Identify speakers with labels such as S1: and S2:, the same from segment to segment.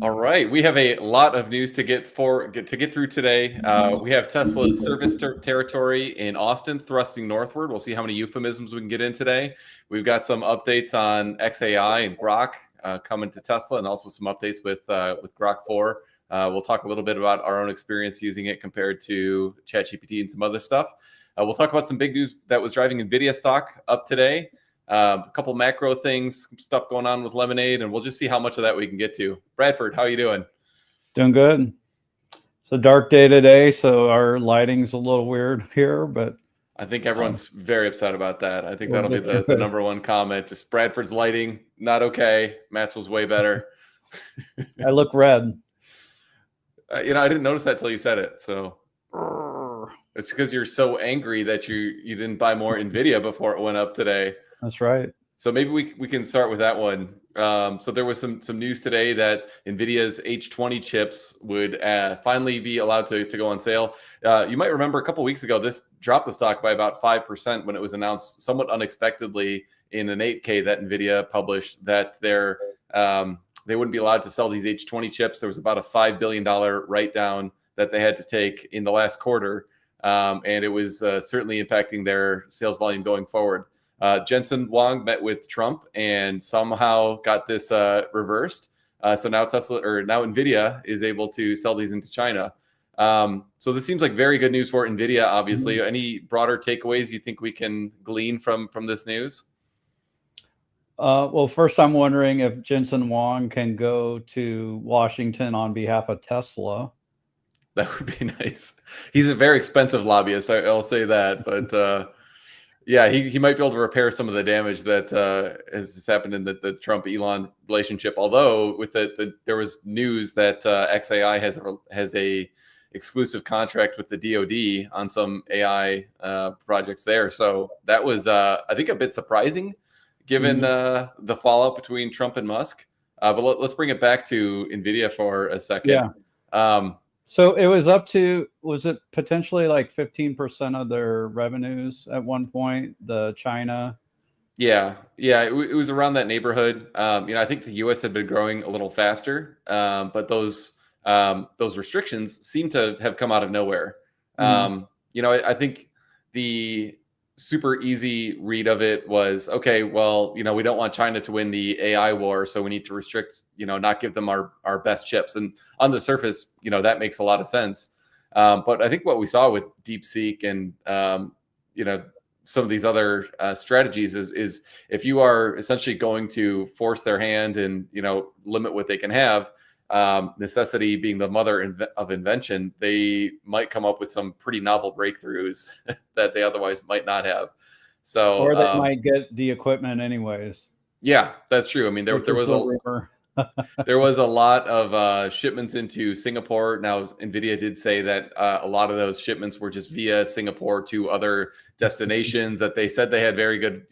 S1: All right, we have a lot of news to get through today. We have Tesla's service territory in Austin thrusting northward. We'll see how many euphemisms we can get in today. We've got some updates on XAI and Grok coming to Tesla, and also some updates with Grok 4. We'll talk a little bit about our own experience using it compared to ChatGPT and some other stuff. We'll talk about some big news that was driving Nvidia stock up today. A couple macro things, stuff going on with Lemonade, and we'll just see how much of that we can get to. Bradford, how are you doing?
S2: Doing good. It's a dark day today, so our lighting's a little weird here, but
S1: I think everyone's very upset about that. I think that'll be the number one comment. Just Bradford's lighting, not okay. Matt's was way better.
S2: I look red.
S1: I didn't notice that till you said it. So it's because you're so angry that you didn't buy more Nvidia before it went up today.
S2: That's right.
S1: So maybe we can start with that one. So there was some news today that Nvidia's H20 chips would finally be allowed to go on sale. You might remember a couple weeks ago, this dropped the stock by about 5% when it was announced somewhat unexpectedly in an 8K that Nvidia published that they wouldn't be allowed to sell these H20 chips. There was about a $5 billion write-down that they had to take in the last quarter, and it was certainly impacting their sales volume going forward. Jensen Huang met with Trump and somehow got this reversed. So now Nvidia is able to sell these into China. So this seems like very good news for Nvidia, obviously. Mm-hmm. Any broader takeaways you think we can glean from this news?
S2: Well, first, I'm wondering if Jensen Huang can go to Washington on behalf of Tesla.
S1: That would be nice. He's a very expensive lobbyist, I'll say that. But yeah, he might be able to repair some of the damage that has happened in the Trump-Elon relationship. Although with there was news that XAI has a exclusive contract with the DoD on some AI projects there. So that was, I think, a bit surprising given the fallout between Trump and Musk. But let's bring it back to Nvidia for a second.
S2: Yeah. So it was up to, was it potentially like 15% of their revenues at one point, the China?
S1: Yeah, it was around that neighborhood. I think the U.S. had been growing a little faster, but those restrictions seem to have come out of nowhere. I think the super easy read of it was, okay, well, we don't want China to win the AI war, so we need to restrict, not give them our best chips. And on the surface, that makes a lot of sense. But I think what we saw with DeepSeek and, some of these other strategies is if you are essentially going to force their hand and, limit what they can have, necessity being the mother of invention, they might come up with some pretty novel breakthroughs that they otherwise might not have. So,
S2: or they might get the equipment anyways.
S1: Yeah, that's true. I mean, there was a lot of shipments into Singapore. Now, Nvidia did say that a lot of those shipments were just via Singapore to other destinations that they said they had very good,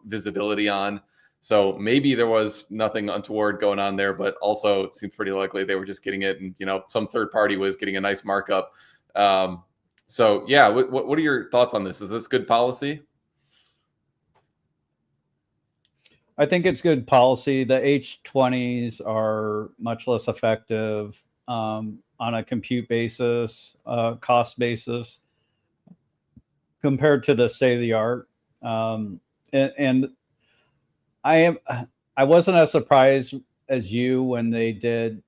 S1: visibility on. So maybe there was nothing untoward going on there, but also it seems pretty likely they were just getting it, and some third party was getting a nice markup. So yeah, what are your thoughts on this? Is this good policy?
S2: I think it's good policy. The H20s are much less effective on a compute basis, cost basis, compared to the state of the art. And I wasn't as surprised as you when they did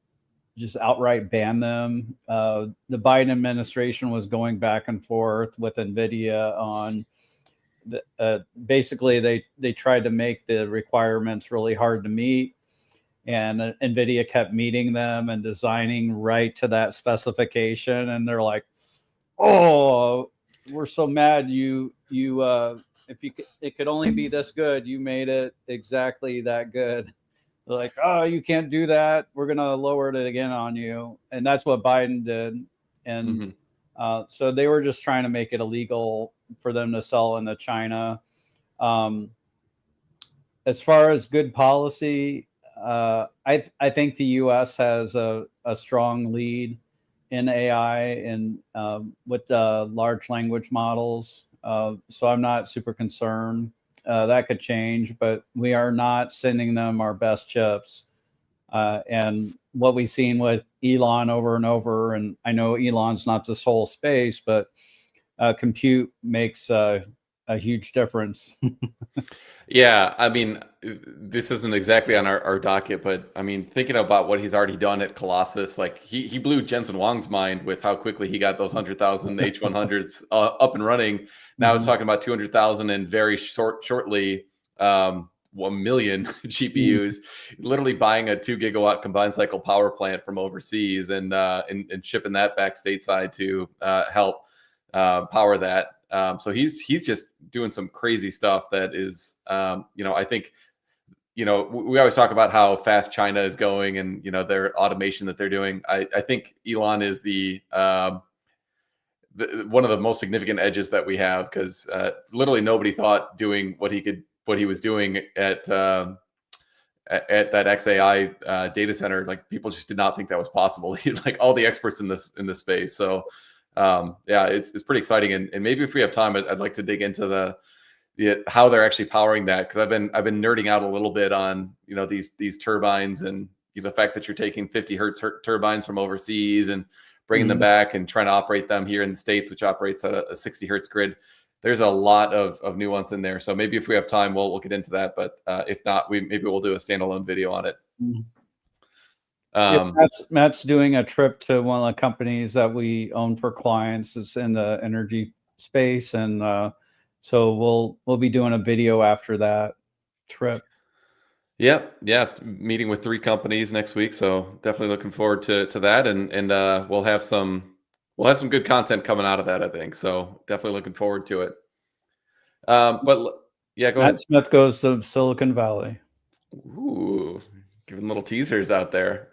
S2: just outright ban them. The Biden administration was going back and forth with Nvidia on basically they tried to make the requirements really hard to meet, and Nvidia kept meeting them and designing right to that specification. And they're like, "Oh, we're so mad you it could only be this good. You made it exactly that good." They're like, "Oh, you can't do that. We're going to lower it again on you." And that's what Biden did. And so they were just trying to make it illegal for them to sell into China. As far as good policy, I think the U.S. has a strong lead in AI and with large language models. So I'm not super concerned. That could change, but we are not sending them our best chips. And what we've seen with Elon over and over. And I know Elon's not this whole space, but compute makes a huge difference.
S1: Yeah, I mean, this isn't exactly on our docket, but I mean, thinking about what he's already done at Colossus, like he blew Jensen Huang's mind with how quickly he got those 100,000 H100s up and running. Now it's talking about 200,000 and very shortly 1 million GPUs. Literally buying a 2 gigawatt combined cycle power plant from overseas and shipping that back stateside to help power that. So he's just doing some crazy stuff that is, I think, we always talk about how fast China is going and, their automation that they're doing. I think Elon is one of the most significant edges that we have, because literally nobody thought doing what he was doing at that XAI data center. Like, people just did not think that was possible. Like, all the experts in this space. So yeah, it's pretty exciting. And maybe if we have time, I'd like to dig into the how they're actually powering that, because I've been nerding out a little bit on these turbines, and the fact that you're taking 50 hertz turbines from overseas and bringing them back and trying to operate them here in the States, which operates at a 60 hertz grid. There's a lot of nuance in there. So maybe if we have time, we'll get into that. But if not, maybe we'll do a standalone video on it.
S2: Matt's doing a trip to one of the companies that we own for clients. It's in the energy space, and so we'll be doing a video after that trip.
S1: Yeah, meeting with 3 companies next week, so definitely looking forward to that, and we'll have some good content coming out of that, I think. So definitely looking forward to it. But yeah, go ahead.
S2: Matt Smith goes to Silicon Valley.
S1: Ooh, giving little teasers out there.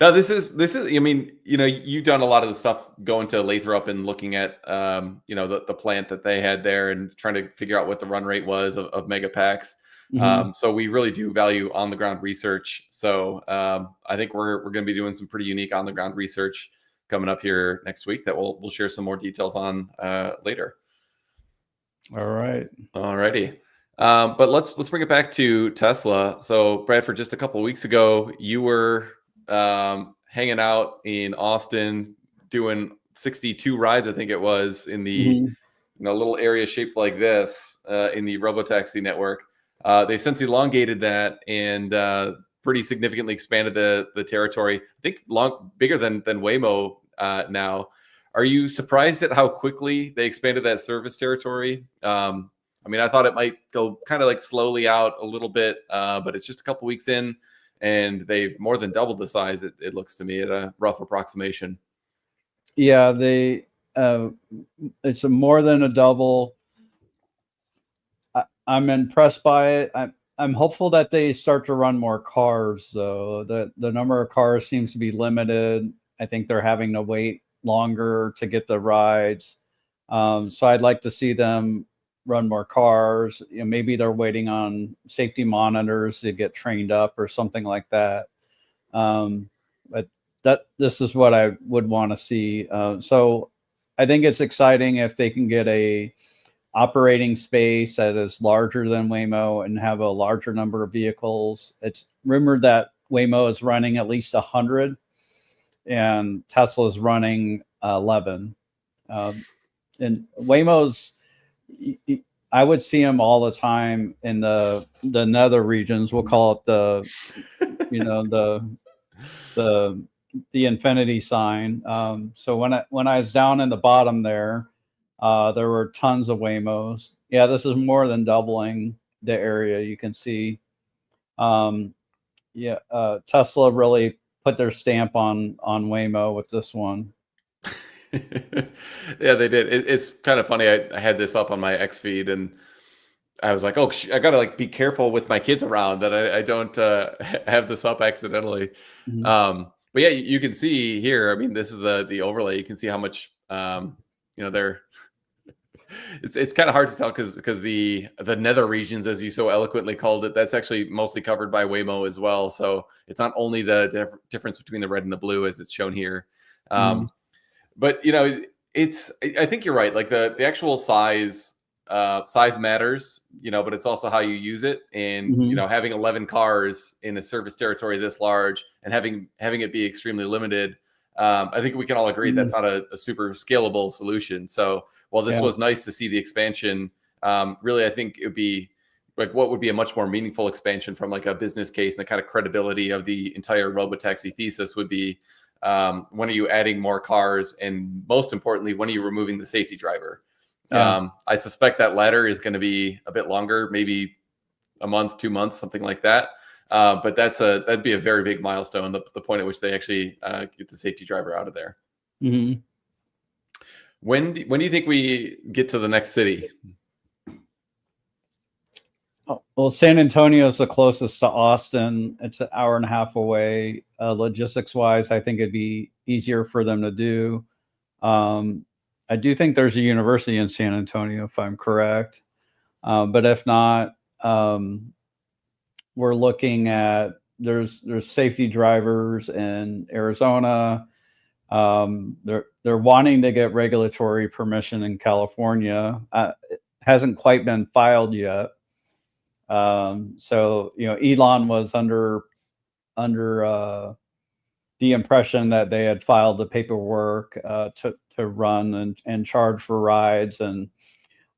S1: Now this is. I mean, you've done a lot of the stuff going to Lathrop and looking at the plant that they had there and trying to figure out what the run rate was of megapacks. So we really do value on the ground research. So I think we're going to be doing some pretty unique on the ground research coming up here next week that we'll share some more details on later.
S2: All right.
S1: Alrighty. But let's bring it back to Tesla. So Bradford, just a couple of weeks ago, you were hanging out in Austin doing 62 rides, I think it was, in the little area shaped like this in the Robotaxi network. They've since elongated that and pretty significantly expanded the territory. I think bigger than Waymo now. Are you surprised at how quickly they expanded that service territory? I mean, I thought it might go kind of like slowly out a little bit, but it's just a couple weeks in, and they've more than doubled the size. It looks to me at a rough approximation.
S2: Yeah, it's more than a double. I'm impressed by it. I'm hopeful that they start to run more cars, though. The number of cars seems to be limited. I think they're having to wait longer to get the rides. So I'd like to see them run more cars. Maybe they're waiting on safety monitors to get trained up or something like that. But this is what I would want to see. So I think it's exciting if they can get a operating space that is larger than Waymo and have a larger number of vehicles. It's rumored that Waymo is running at least 100 and Tesla is running 11. And Waymo's, I would see them all the time in the nether regions. We'll call it the infinity sign. So when I was down in the bottom there were tons of Waymos. Yeah, this is more than doubling the area. You can see. Tesla really put their stamp on Waymo with this one.
S1: Yeah, they did. It's kind of funny. I had this up on my X feed, and I was like, "Oh, I gotta be careful with my kids around that I don't have this up accidentally." But yeah, you can see here. I mean, this is the overlay. You can see how much they're. It's kind of hard to tell because the nether regions, as you so eloquently called it, that's actually mostly covered by Waymo as well. So it's not only the difference between the red and the blue as it's shown here. But I think you're right. Like the actual size size matters, but it's also how you use it. And, having 11 cars in a service territory this large and having it be extremely limited, I think we can all agree that's not a super scalable solution. So while this was nice to see the expansion, really, I think it would be like, what would be a much more meaningful expansion from like a business case and the kind of credibility of the entire Robotaxi thesis would be, when are you adding more cars? And most importantly, when are you removing the safety driver? I suspect that latter is going to be a bit longer, maybe a month, 2 months, something like that. But that'd be a very big milestone, the point at which they actually get the safety driver out of there.
S2: Mm-hmm.
S1: When do you think we get to the next city?
S2: Well, San Antonio is the closest to Austin. It's an hour and a half away. Logistics wise, I think it'd be easier for them to do. I do think there's a university in San Antonio, if I'm correct. But if not, we're looking at there's safety drivers in Arizona. They're wanting to get regulatory permission in California. It hasn't quite been filed yet. So Elon was under the impression that they had filed the paperwork to run and charge for rides. And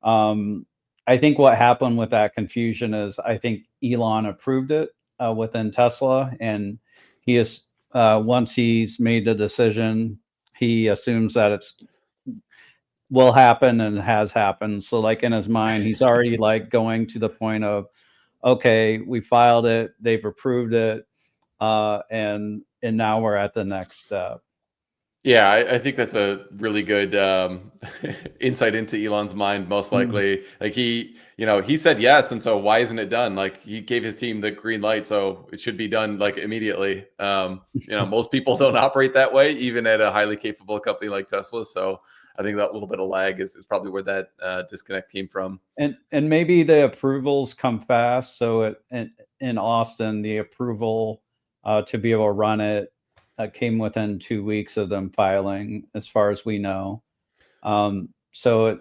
S2: I think what happened with that confusion is I think Elon approved it within Tesla, and he is once he's made the decision, he assumes that it's will happen and has happened. So like in his mind, he's already like going to the point of, okay, we filed it, they've approved it, and now we're at the next step.
S1: Yeah, I think that's a really good insight into Elon's mind. Most likely, like he said yes, and so why isn't it done? Like he gave his team the green light, so it should be done like immediately. Most people don't operate that way, even at a highly capable company like Tesla. So I think that little bit of lag is probably where that disconnect came from.
S2: And maybe the approvals come fast. So in Austin, the approval to be able to run it came within 2 weeks of them filing, as far as we know. So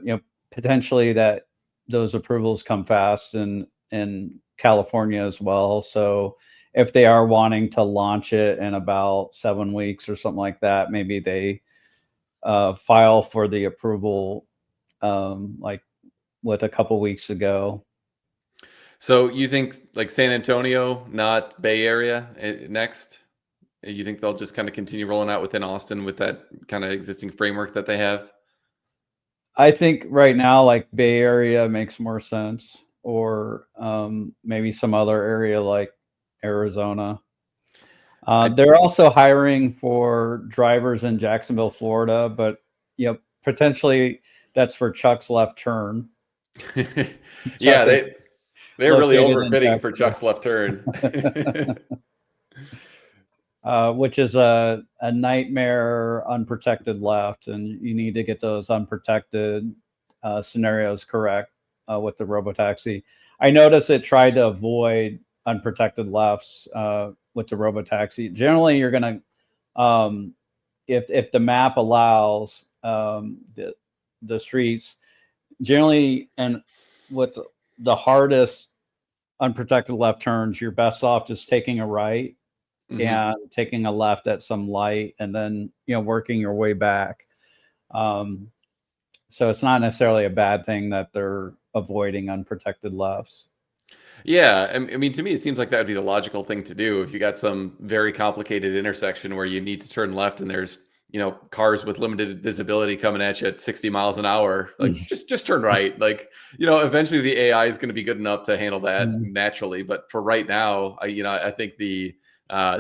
S2: potentially that those approvals come fast in California as well. So if they are wanting to launch it in about 7 weeks or something like that, maybe they file for the approval like with a couple weeks ago.
S1: So you think like San Antonio, not Bay Area next? You think they'll just kind of continue rolling out within Austin with that kind of existing framework that they have?
S2: I think right now, like Bay Area makes more sense, or maybe some other area like Arizona. They're also hiring for drivers in Jacksonville, Florida, but potentially that's for Chuck's left turn.
S1: Yeah, they're really overfitting for Chuck's left turn.
S2: Which is a nightmare unprotected left, and you need to get those unprotected scenarios correct with the Robotaxi. I noticed it tried to avoid unprotected lefts with the Robotaxi. Generally, you're gonna if the map allows the streets, generally, and with the hardest unprotected left turns, you're best off just taking a right and taking a left at some light, and then working your way back. So it's not necessarily a bad thing that they're avoiding unprotected lefts.
S1: Yeah, I mean, to me, it seems like that would be the logical thing to do if you got some very complicated intersection where you need to turn left and there's cars with limited visibility coming at you at 60 miles an hour. Like just turn right. Like eventually the AI is going to be good enough to handle that naturally. But for right now, I think the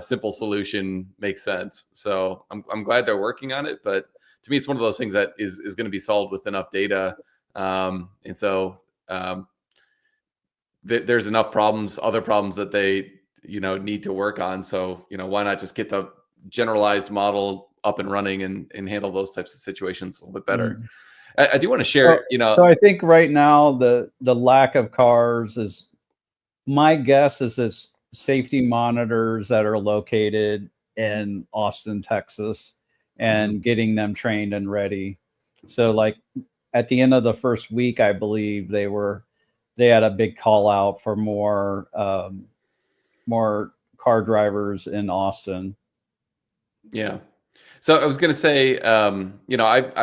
S1: simple solution makes sense. So I'm glad they're working on it. But to me, it's one of those things that is going to be solved with enough data. And so there's enough other problems that they, need to work on. So, why not just get the generalized model up and running and handle those types of situations a little bit better. I do want to share,
S2: So I think right now the lack of cars is, my guess is it's safety monitors that are located in Austin, Texas, and getting them trained and ready. So like at the end of the first week, I believe they had a big call out for more car drivers in Austin.
S1: Yeah. So I was going to say, I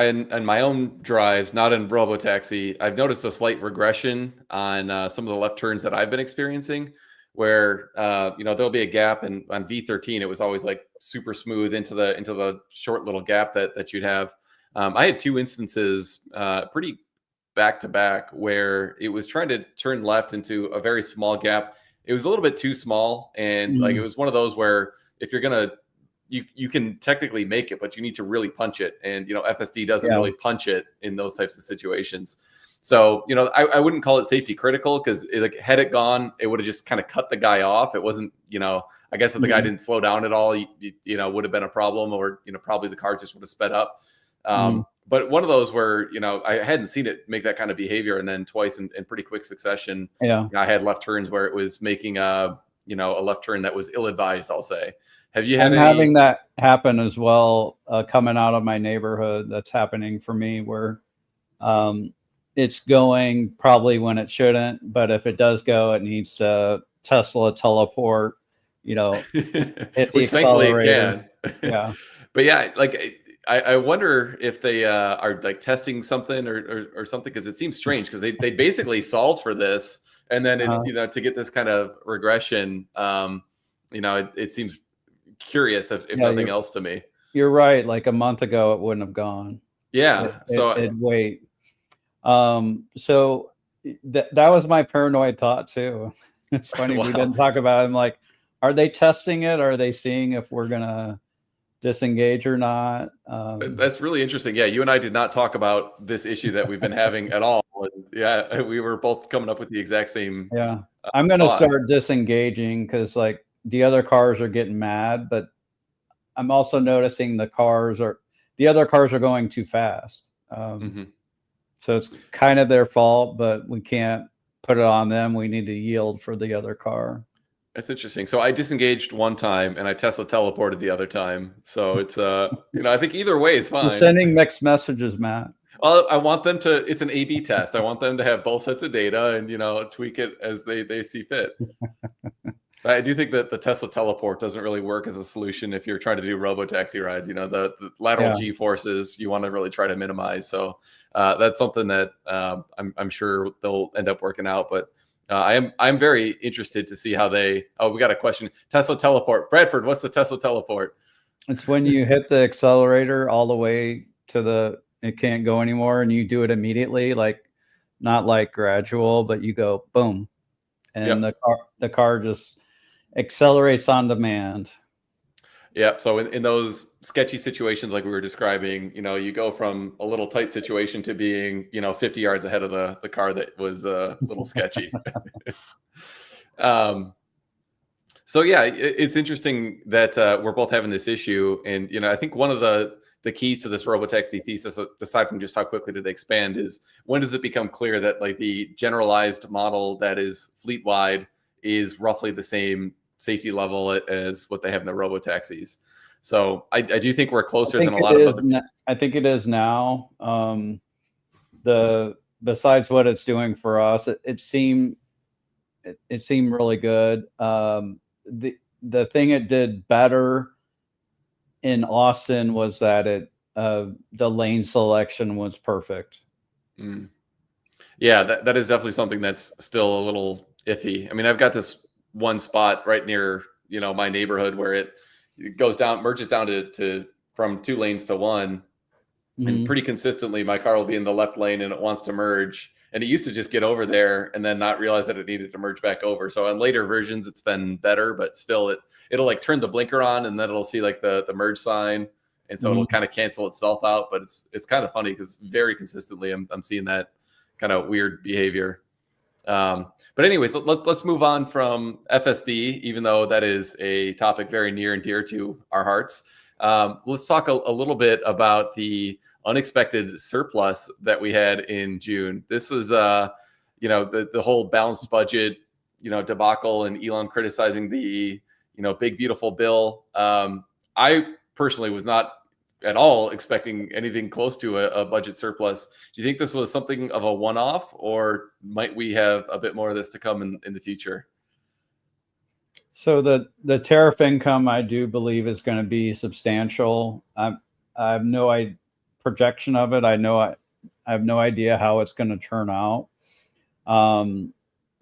S1: in my own drives, not in Robotaxi, I've noticed a slight regression on some of the left turns that I've been experiencing, where there'll be a gap, and on V13 it was always like super smooth into the short little gap that you'd have. I had two instances, pretty back to back, where it was trying to turn left into a very small gap. It was a little bit too small, and like it was one of those where if you're gonna you can technically make it, but you need to really punch it. And, FSD doesn't really punch it in those types of situations. So, I wouldn't call it safety critical, because had it gone, it would have just kind of cut the guy off. It wasn't, I guess if the guy didn't slow down at all, would have been a problem, or, probably the car just would have sped up. But one of those where, I hadn't seen it make that kind of behavior. And then twice in pretty quick succession, I had left turns where it was making a left turn that was ill-advised, I'll say. Have you had
S2: having that happen as well, coming out of my neighborhood? That's happening for me, where it's going probably when it shouldn't, but if it does go, it needs to Tesla teleport, hit the
S1: Which
S2: accelerator.
S1: thankfully it can. But yeah, like I wonder if they are like testing something or something, because it seems strange, because they basically solved for this, and then it's to get this kind of regression. It seems curious, if nothing else, to me.
S2: You're right. Like a month ago, it wouldn't have gone.
S1: Yeah.
S2: It'd wait. So that was my paranoid thought too. It's funny. We didn't talk about it. I'm like, are they testing it? Are they seeing if we're gonna disengage or not?
S1: That's really interesting. Yeah, you and I did not talk about this issue that we've been having at all. Yeah, we were both coming up with the exact same.
S2: Yeah, I'm gonna start disengaging, because like the other cars are getting mad, but I'm also noticing the other cars are going too fast. So it's kind of their fault, but we can't put it on them. We need to yield for the other car.
S1: That's interesting. So I disengaged one time, and I Tesla teleported the other time. So it's I think either way is fine.
S2: You're sending mixed messages, Matt.
S1: Well, I want them to. It's an A/B test. I want them to have both sets of data and tweak it as they see fit. I do think that the Tesla teleport doesn't really work as a solution if you're trying to do Robotaxi rides. The lateral G forces you want to really try to minimize. So that's something that I'm sure they'll end up working out. But I'm very interested to see how they. Oh, we got a question. Tesla teleport. Bradford, what's the Tesla teleport?
S2: It's when you hit the accelerator all the way to it can't go anymore, and you do it immediately, like not like gradual, but you go boom, and the car just accelerates on demand.
S1: Yeah. So in those sketchy situations like we were describing, you go from a little tight situation to being, 50 yards ahead of the car that was a little sketchy. So yeah, it's interesting that we're both having this issue. And, I think one of the keys to this Robotaxi thesis, aside from just how quickly did they expand, is when does it become clear that like the generalized model that is fleet wide is roughly the same safety level as what they have in the Robotaxis. So I do think we're closer than a lot of other.
S2: I think it is now. Besides what it's doing for us, it seemed really good. The thing it did better in Austin was that the lane selection was perfect.
S1: Yeah, that is definitely something that's still a little iffy. I mean, I've got this one spot right near my neighborhood where it merges down to from 2 lanes to 1, and pretty consistently my car will be in the left lane and it wants to merge, and it used to just get over there and then not realize that it needed to merge back over. So on later versions it's been better, but still it'll like turn the blinker on, and then it'll see like the merge sign, and so it'll kind of cancel itself out. But it's kind of funny because very consistently I'm seeing that kind of weird behavior. But anyways, let's move on from FSD, even though that is a topic very near and dear to our hearts. Let's talk a little bit about the unexpected surplus that we had in June. This is, the whole balanced budget, debacle, and Elon criticizing the, big beautiful bill. I personally was not at all expecting anything close to a budget surplus. Do you think this was something of a one-off, or might we have a bit more of this to come in the future?
S2: So the tariff income, I do believe, is going to be substantial. I have no projection of it. I have no idea how it's going to turn out.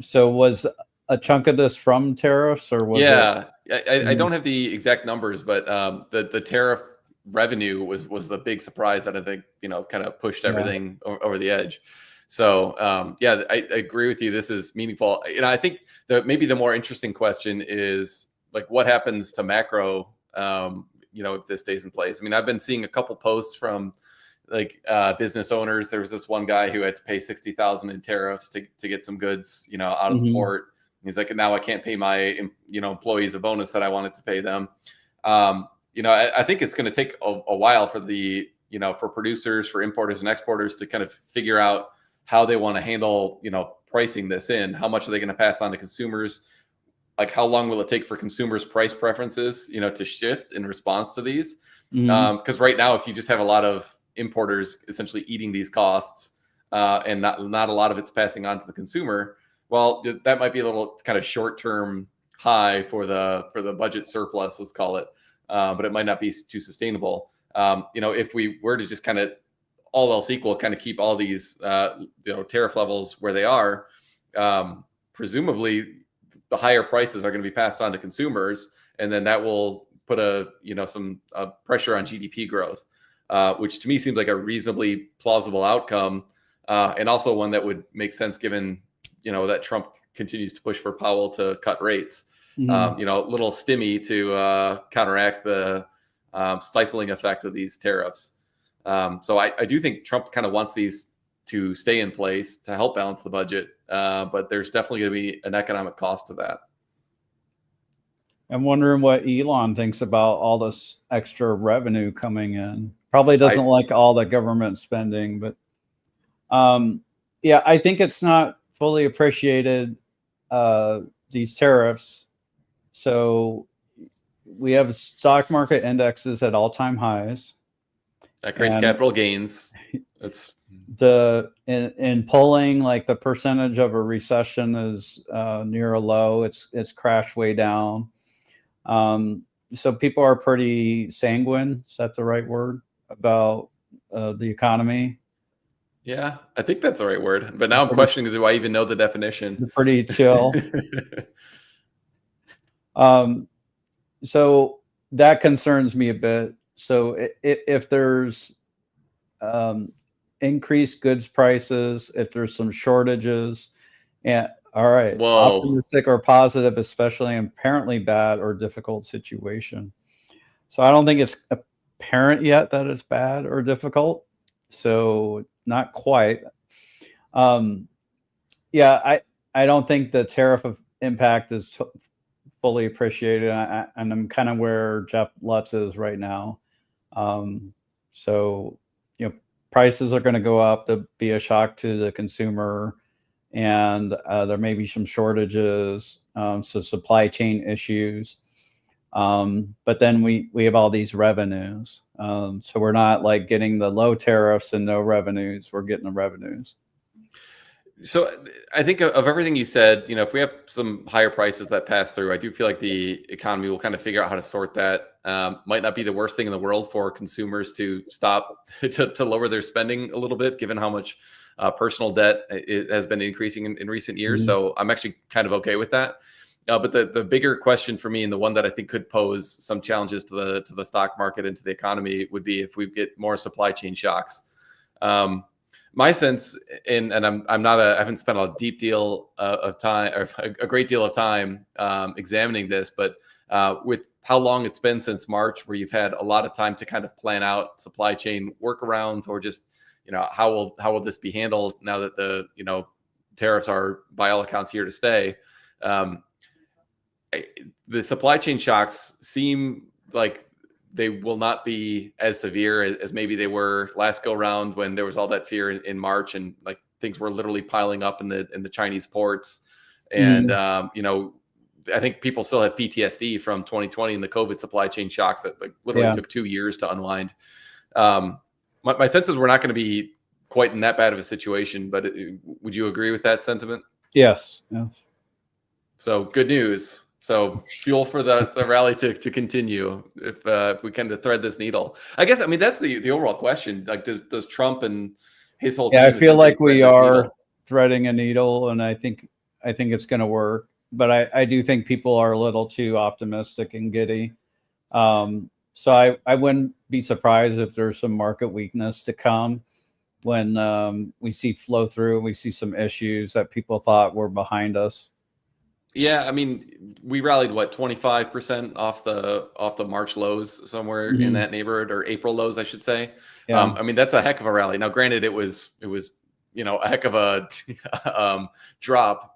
S2: So was a chunk of this from tariffs, or was
S1: it? I don't have the exact numbers, but the tariff revenue was the big surprise that I think kind of pushed everything over the edge. So I agree with you. This is meaningful. I think maybe the more interesting question is like what happens to macro, if this stays in place. I mean, I've been seeing a couple posts from like business owners. There was this one guy who had to pay $60,000 in tariffs to get some goods, out of the port. He's like, now I can't pay my employees a bonus that I wanted to pay them. I think it's going to take a while for for producers, for importers and exporters to kind of figure out how they want to handle, pricing this in. How much are they going to pass on to consumers? Like, how long will it take for consumers' price preferences, to shift in response to these? Because right now, if you just have a lot of importers essentially eating these costs and not a lot of it's passing on to the consumer, well, that might be a little kind of short-term high for the budget surplus, let's call it, but it might not be too sustainable. If we were to just kind of all else equal, kind of keep all these tariff levels where they are, presumably the higher prices are going to be passed on to consumers, and then that will put some pressure on GDP growth, which to me seems like a reasonably plausible outcome, and also one that would make sense given that Trump continues to push for Powell to cut rates. Little stimmy to counteract the stifling effect of these tariffs. So I do think Trump kind of wants these to stay in place to help balance the budget, but there's definitely going to be an economic cost to that.
S2: I'm wondering what Elon thinks about all this extra revenue coming in. Probably doesn't like all the government spending, but I think it's not fully appreciated, these tariffs. So we have stock market indexes at all-time highs.
S1: That creates capital gains. It's
S2: in polling, like the percentage of a recession is near a low. It's crashed way down. So people are pretty sanguine. Is that the right word about the economy?
S1: Yeah, I think that's the right word. But now I'm questioning, do I even know the definition?
S2: They're pretty chill. So that concerns me a bit. So if there's increased goods prices, if there's some shortages, and all right, optimistic or positive, especially in apparently bad or difficult situation. So I don't think it's apparent yet that it's bad or difficult. So not quite. I don't think the tariff impact is fully appreciated, and I'm kind of where Jeff Lutz is right now. So prices are going to go up. There'll be a shock to the consumer, and there may be some shortages, so supply chain issues. But then we have all these revenues. So we're not like getting the low tariffs and no revenues. We're getting the revenues.
S1: So I think of everything you said, if we have some higher prices that pass through, I do feel like the economy will kind of figure out how to sort that. Might not be the worst thing in the world for consumers to stop to lower their spending a little bit, given how much personal debt it has been increasing in recent years. So I'm actually kind of okay with that. But the bigger question for me, and the one that I think could pose some challenges to the stock market and to the economy, would be if we get more supply chain shocks. My sense, and I haven't spent a deep deal of time, or a great deal of time examining this, but with how long it's been since March, where you've had a lot of time to kind of plan out supply chain workarounds, or just how will this be handled now that the tariffs are by all accounts here to stay. The supply chain shocks seem like they will not be as severe as maybe they were last go round, when there was all that fear in March, and like things were literally piling up in the Chinese ports. And I think people still have PTSD from 2020 and the COVID supply chain shocks that like literally took 2 years to unwind. My sense is we're not going to be quite in that bad of a situation, but would you agree with that sentiment?
S2: Yes. Yes.
S1: So good news. So fuel for the rally to continue if we kind of thread this needle. I guess, I mean, that's the overall question. Like, does Trump and his whole
S2: Yeah, I
S1: team
S2: feel
S1: essentially
S2: like
S1: thread
S2: we
S1: this
S2: are
S1: needle?
S2: threading a needle, and I think it's going to work. But I do think people are a little too optimistic and giddy. So I wouldn't be surprised if there's some market weakness to come when we see flow through. We see some issues that people thought were behind us.
S1: Yeah, I mean, we rallied what 25% off the March lows, somewhere in that neighborhood, or April lows, I should say.
S2: Yeah.
S1: I mean, that's a heck of a rally. Now, granted, it was a heck of a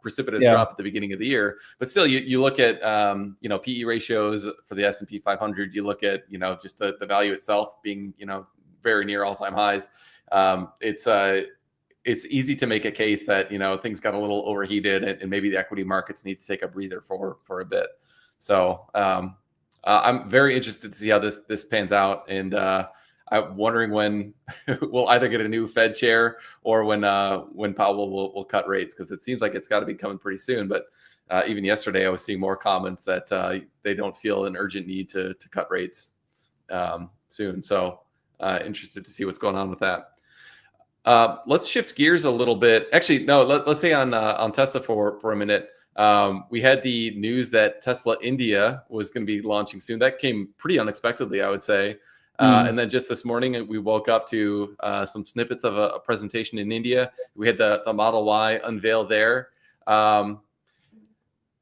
S1: precipitous
S2: Yeah.
S1: drop at the beginning of the year. But still, you look at PE ratios for the S&P 500. You look at just the value itself being very near all-time highs. It's easy to make a case that things got a little overheated and maybe the equity markets need to take a breather for a bit. So I'm very interested to see how this pans out, and I'm wondering when we'll either get a new Fed chair or when Powell will cut rates, because it seems like it's got to be coming pretty soon. But even yesterday, I was seeing more comments that they don't feel an urgent need to cut rates soon. So interested to see what's going on with that. Let's shift gears a little bit. Actually, no. Let's say on Tesla for a minute. We had the news that Tesla India was going to be launching soon. That came pretty unexpectedly, I would say. And then just this morning, we woke up to some snippets of a presentation in India. We had the Model Y unveiled there.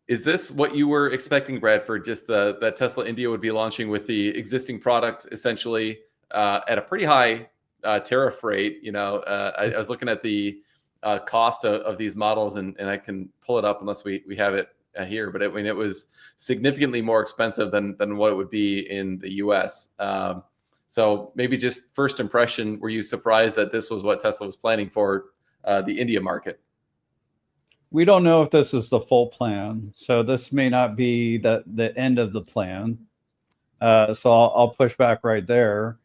S1: Is this what you were expecting, Bradford? Just that Tesla India would be launching with the existing product essentially at a pretty high tariff rate. I was looking at the cost of these models, and I can pull it up unless we have it here. But it was significantly more expensive than what it would be in the U.S. So maybe just first impression, were you surprised that this was what Tesla was planning for the India market?
S2: We don't know if this is the full plan, so this may not be the end of the plan. So I'll push back right there.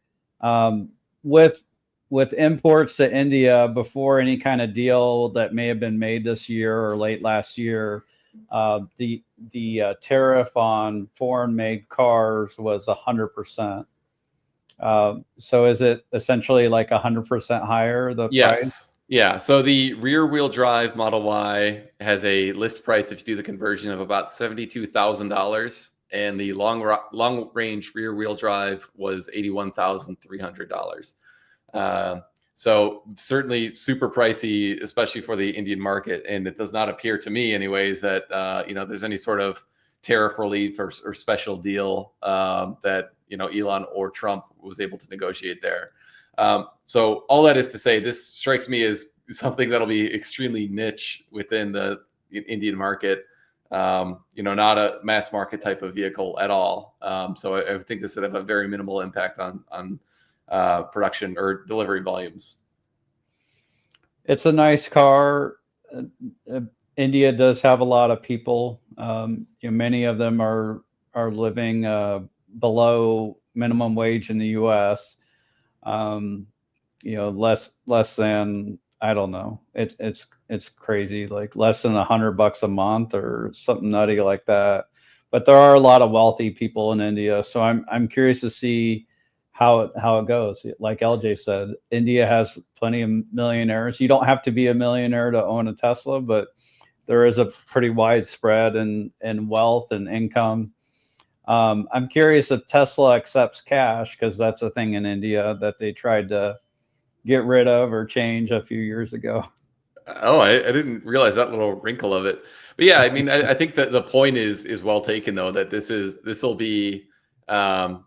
S2: With imports to India before any kind of deal that may have been made this year or late last year, the tariff on foreign-made cars was 100%. So is it essentially like 100% higher, the price?
S1: Yes. Yeah. So the rear-wheel drive Model Y has a list price, if you do the conversion, of about $72,000, and the long-range rear-wheel drive was $81,300. So certainly super pricey, especially for the Indian market. And it does not appear to me, anyways, that there's any sort of tariff relief or special deal that Elon or Trump was able to negotiate there. So all that is to say, this strikes me as something that'll be extremely niche within the Indian market. Not a mass market type of vehicle at all. So I think this would have a very minimal impact on production or delivery volumes.
S2: It's a nice car. India does have a lot of people. Many of them are living below minimum wage in the U.S. Less than, I don't know. It's crazy, like less than $100 a month or something nutty like that. But there are a lot of wealthy people in India, so I'm curious to see how it goes. Like LJ said, India has plenty of millionaires. You don't have to be a millionaire to own a Tesla, but there is a pretty wide spread in wealth and income. I'm curious if Tesla accepts cash, because that's a thing in India that they tried to get rid of or change a few years ago.
S1: Oh, I didn't realize that little wrinkle of it. But yeah, I mean, I think that the point is well taken, though, that this will be kind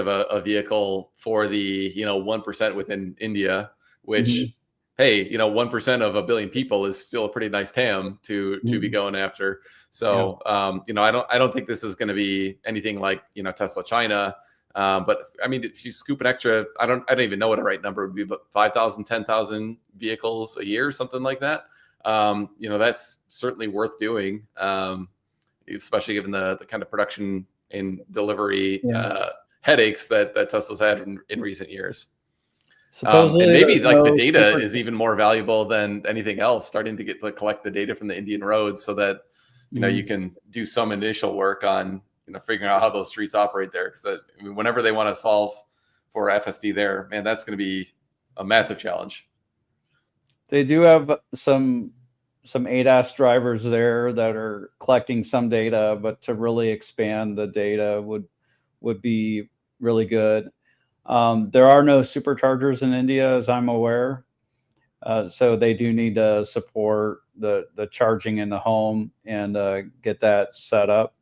S1: of a vehicle for the 1% within India, which hey, 1% of a billion people is still a pretty nice TAM to be going after. So I don't think this is going to be anything like Tesla China. But I mean, if you scoop an extra, I don't even know what a right number would be, but 5,000, 10,000 vehicles a year, something like that. That's certainly worth doing, especially given the kind of production and delivery headaches that Tesla's had in recent years. And
S2: Supposedly,
S1: maybe
S2: there's
S1: like the
S2: no
S1: data
S2: super.
S1: is even more valuable than anything else, starting to get to collect the data from the Indian roads so that, you can do some initial work on, figuring out how those streets operate there. Because whenever they want to solve for FSD there, man, that's going to be a massive challenge.
S2: They do have some ADAS drivers there that are collecting some data, but to really expand the data would be really good. There are no superchargers in India, as I'm aware. So they do need to support the charging in the home and get that set up.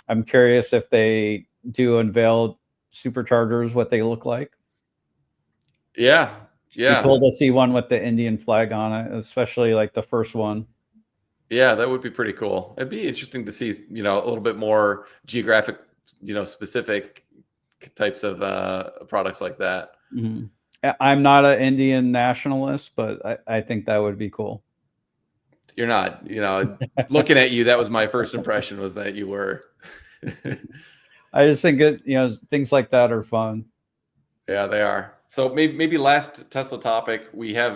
S2: I'm curious if they do unveil superchargers, what they look like.
S1: Yeah.
S2: Be cool to see one with the Indian flag on it, especially like the first one.
S1: Yeah, that would be pretty cool. It'd be interesting to see, a little bit more geographic, specific types of products like that.
S2: Mm-hmm. I'm not an Indian nationalist, but I think that would be cool.
S1: You're not, looking at you, that was my first impression, was that you were.
S2: I just think things like that are fun.
S1: Yeah, they are. So maybe last Tesla topic, we have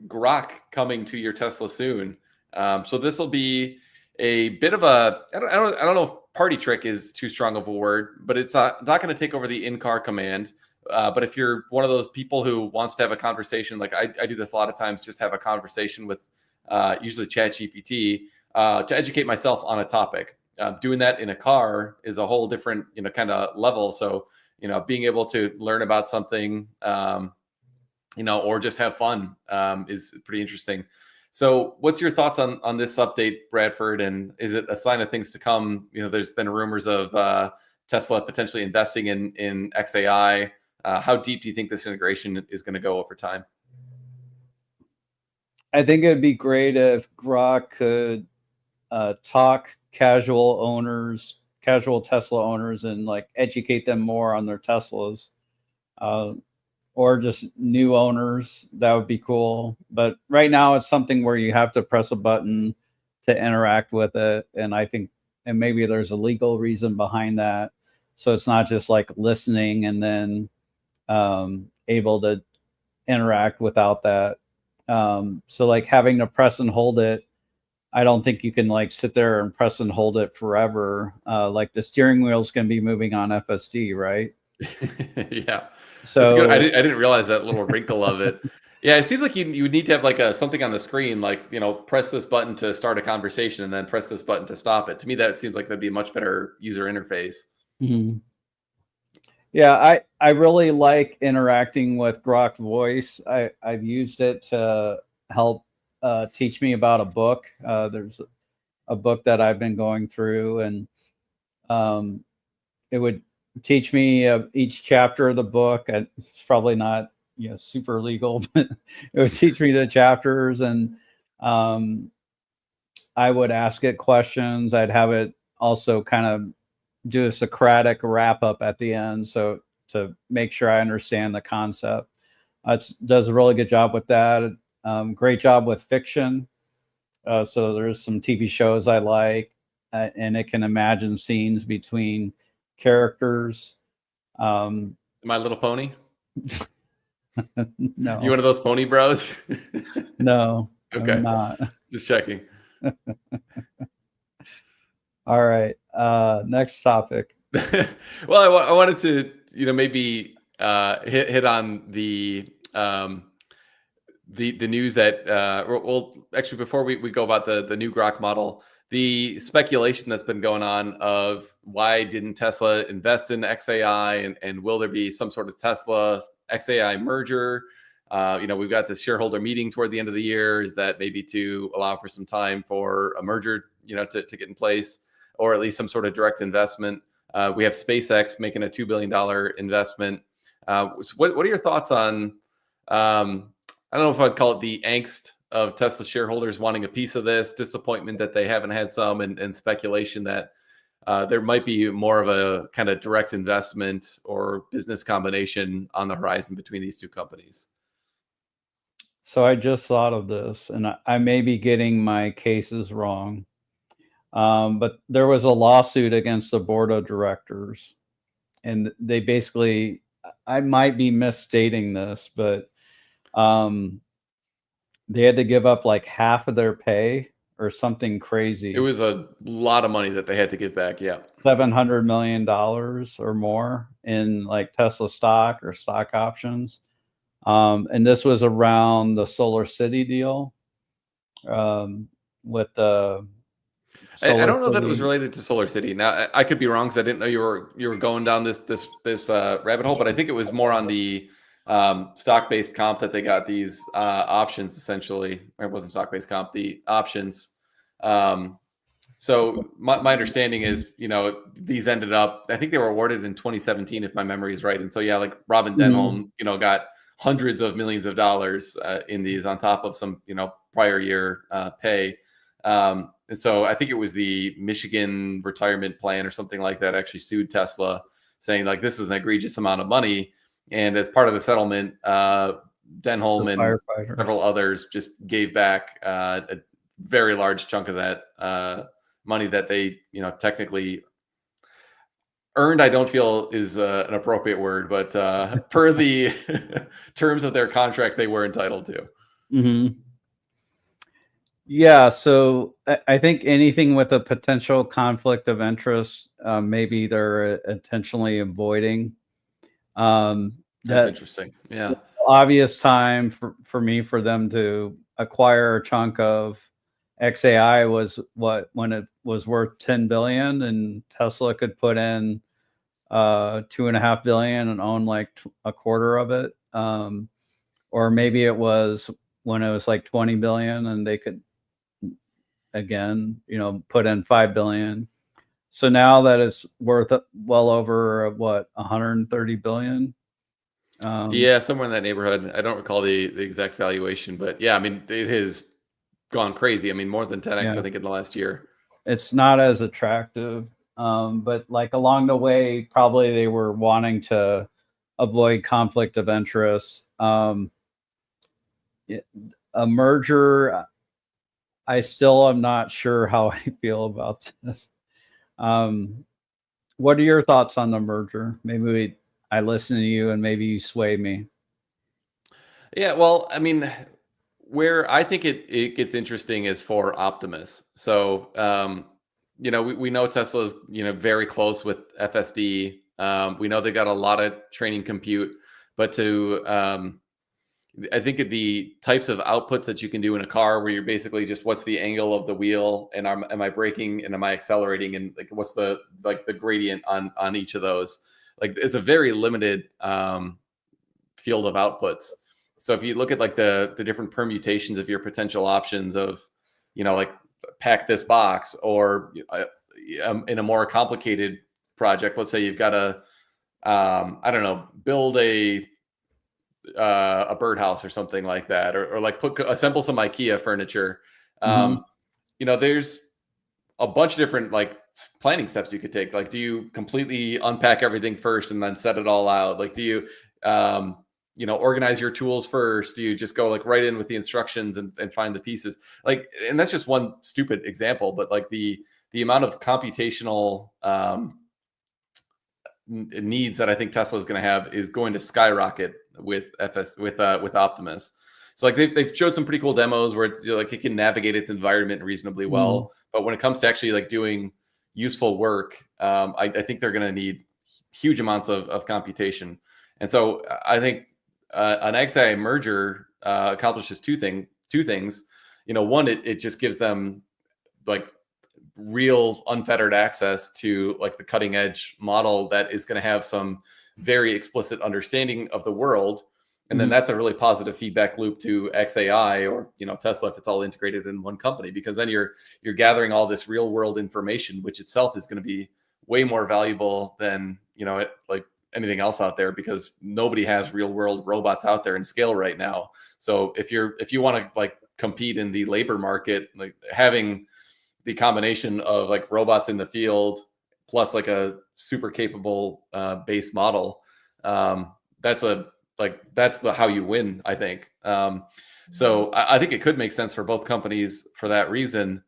S1: Grok coming to your Tesla soon. So this will be a bit of a I don't know if party trick is too strong of a word, but it's not going to take over the in-car command. But if you're one of those people who wants to have a conversation, like I do this a lot of times, just have a conversation with usually ChatGPT to educate myself on a topic. Doing that in a car is a whole different kind of level. So being able to learn about something, or just have fun is pretty interesting. So what's your thoughts on this update, Bradford? And is it a sign of things to come? There's been rumors of Tesla potentially investing in XAI. How deep do you think this integration is going to go over time?
S2: I think it'd be great if Grok could talk casual Tesla owners, and like educate them more on their Teslas, or just new owners. That would be cool. But right now, it's something where you have to press a button to interact with it, and I think, and maybe there's a legal reason behind that. So it's not just like listening and then able to interact without that. So like having to press and hold it, I don't think you can like sit there and press and hold it forever. Like the steering wheel is going to be moving on FSD, right?
S1: Yeah, that's good. I
S2: So
S1: didn't realize that little wrinkle of it. Yeah, it seems like you would need to have like something on the screen, like press this button to start a conversation, and then press this button to stop it. To me, that seems like that'd be a much better user interface.
S2: mhm. Yeah, I really like interacting with Grok Voice. I've used it to help teach me about a book. There's a book that I've been going through, and it would teach me each chapter of the book. It's probably not super legal, but it would teach me the chapters, and um, I would ask it questions. I'd have it also kind of do a Socratic wrap up at the end, so to make sure I understand the concept. It does a really good job with that. Great job with fiction. So there's some TV shows I like, and it can imagine scenes between characters.
S1: My Little Pony.
S2: No,
S1: You one of those pony bros?
S2: no,
S1: Okay,
S2: I'm not.
S1: just checking.
S2: All right. Next topic.
S1: Well, I wanted to, maybe hit on the news that well, actually, before we go about the new Grok model, the speculation that's been going on of why didn't Tesla invest in XAI, and will there be some sort of Tesla XAI merger? We've got this shareholder meeting toward the end of the year. Is that maybe to allow for some time for a merger, to get in place, or at least some sort of direct investment? We have SpaceX making a $2 billion investment. So what are your thoughts on, I don't know if I'd call it the angst of Tesla shareholders wanting a piece of this, disappointment that they haven't had some, and speculation that there might be more of a kind of direct investment or business combination on the horizon between these two companies?
S2: So I just thought of this, and I may be getting my cases wrong. But there was a lawsuit against the board of directors, and they basically I might be misstating this, but they had to give up like half of their pay or something crazy.
S1: It was a lot of money that they had to give back. Yeah.
S2: $700 million or more in like Tesla stock or stock options. And this was around the Solar City deal with the
S1: I
S2: Solar
S1: don't know that it was
S2: City.
S1: related to Solar City. Now I could be wrong because I didn't know you were going down this rabbit hole, but I think it was more on the stock based comp that they got these options essentially. Or it wasn't stock based comp, the options. So my understanding is, these ended up. I think they were awarded in 2017, if my memory is right. And so yeah, like Robin Denholm, got hundreds of millions of dollars in these on top of some prior year pay. And so I think it was the Michigan retirement plan or something like that actually sued Tesla, saying like this is an egregious amount of money. And as part of the settlement, Denholm and several others just gave back a very large chunk of that money that they, technically earned. I don't feel is an appropriate word, but per the terms of their contract, they were entitled to.
S2: Mm-hmm. Yeah, so I think anything with a potential conflict of interest, maybe they're intentionally avoiding.
S1: That's interesting. Yeah.
S2: Obvious time for me for them to acquire a chunk of XAI was when it was worth 10 billion and Tesla could put in 2.5 billion and own like a quarter of it. Or maybe it was when it was like 20 billion and they could again, put in 5 billion. So now that it's worth well over 130 billion.
S1: Yeah, somewhere in that neighborhood. I don't recall the exact valuation, but yeah, I mean, it has gone crazy. I mean, more than 10x, I think, in the last year.
S2: It's not as attractive, but like along the way, probably they were wanting to avoid conflict of interest. A merger, I still am not sure how I feel about this. What are your thoughts on the merger? Maybe I listen to you and maybe you sway me.
S1: Yeah, well, I mean, where I think it gets interesting is for Optimus. So, we know Tesla's, very close with FSD. We know they got a lot of training compute, but I think of the types of outputs that you can do in a car where you're basically just what's the angle of the wheel and am I braking and am I accelerating and like what's the gradient on each of those. Like it's a very limited field of outputs. So if you look at like the different permutations of your potential options of, like pack this box or in a more complicated project, let's say you've got to, I don't know, build a birdhouse or something like that, or like assemble some IKEA furniture. There's a bunch of different like planning steps you could take. Like, do you completely unpack everything first and then set it all out? Like, do you, organize your tools first? Do you just go like right in with the instructions and find the pieces? Like, and that's just one stupid example, but like the amount of computational needs that I think Tesla is going to have is going to skyrocket with Optimus. So like they've showed some pretty cool demos where it's like it can navigate its environment reasonably well, but when it comes to actually like doing useful work, I think they're going to need huge amounts of computation. And so I think an XAI merger accomplishes two things. One, it just gives them like real unfettered access to like the cutting edge model that is going to have some very explicit understanding of the world. And then that's a really positive feedback loop to XAI or, Tesla, if it's all integrated in one company, because then you're gathering all this real world information, which itself is going to be way more valuable than, like anything else out there, because nobody has real world robots out there in scale right now. So if you want to like compete in the labor market, like having the combination of like robots in the field plus like a super capable base model, that's how you win, I think. So I think it could make sense for both companies for that reason.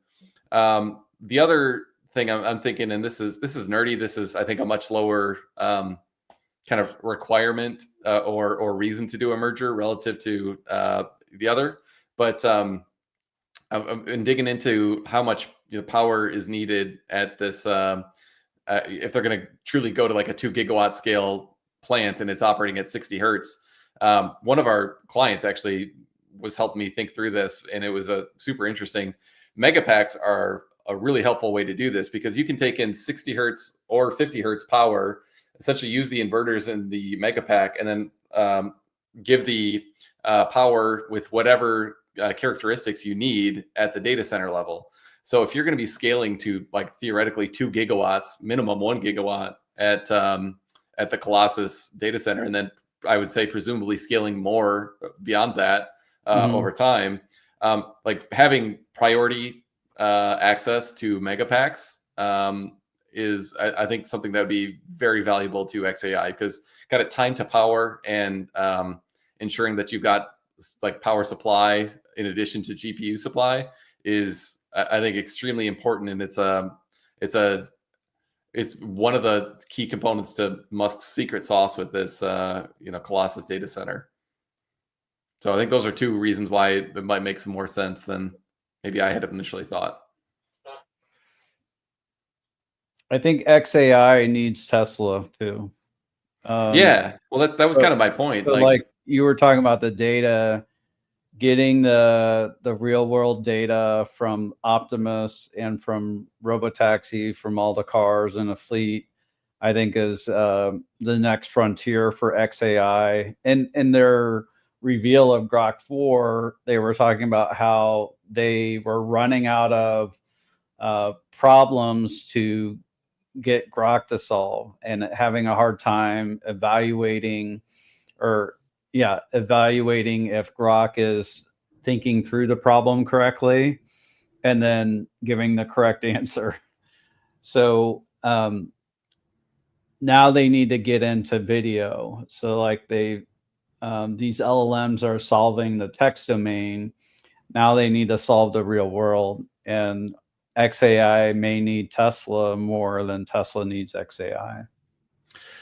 S1: The other thing I'm thinking, and this is nerdy, this is I think a much lower kind of requirement or reason to do a merger relative to the other. But I've been digging into how much power is needed at this if they're going to truly go to like a 2 gigawatt scale plant and it's operating at 60 hertz. One of our clients actually was helping me think through this, and it was a super interesting. Megapacks are a really helpful way to do this because you can take in 60 hertz or 50 hertz power, essentially use the inverters in the Megapack, and then give the power with whatever characteristics you need at the data center level. So if you're going to be scaling to like theoretically 2 gigawatts, minimum 1 gigawatt at the Colossus data center, and then I would say presumably scaling more beyond that over time, like having priority access to Megapacks is, I think, something that would be very valuable to XAI because kind of time to power and ensuring that you've got like power supply in addition to GPU supply is, I think, extremely important, and it's one of the key components to Musk's secret sauce with this Colossus data center. So I think those are two reasons why it might make some more sense than maybe I had initially thought.
S2: I think XAI needs Tesla too.
S1: Yeah, well, that was kind of my point.
S2: Like you were talking about the data, getting the real world data from Optimus and from Robotaxi, from all the cars in a fleet, I think is the next frontier for XAI. And in their reveal of Grok 4, they were talking about how they were running out of problems to get Grok to solve and having a hard time evaluating if Grok is thinking through the problem correctly and then giving the correct answer. So now they need to get into video. So like these LLMs are solving the text domain. Now they need to solve the real world, and XAI may need Tesla more than Tesla needs XAI.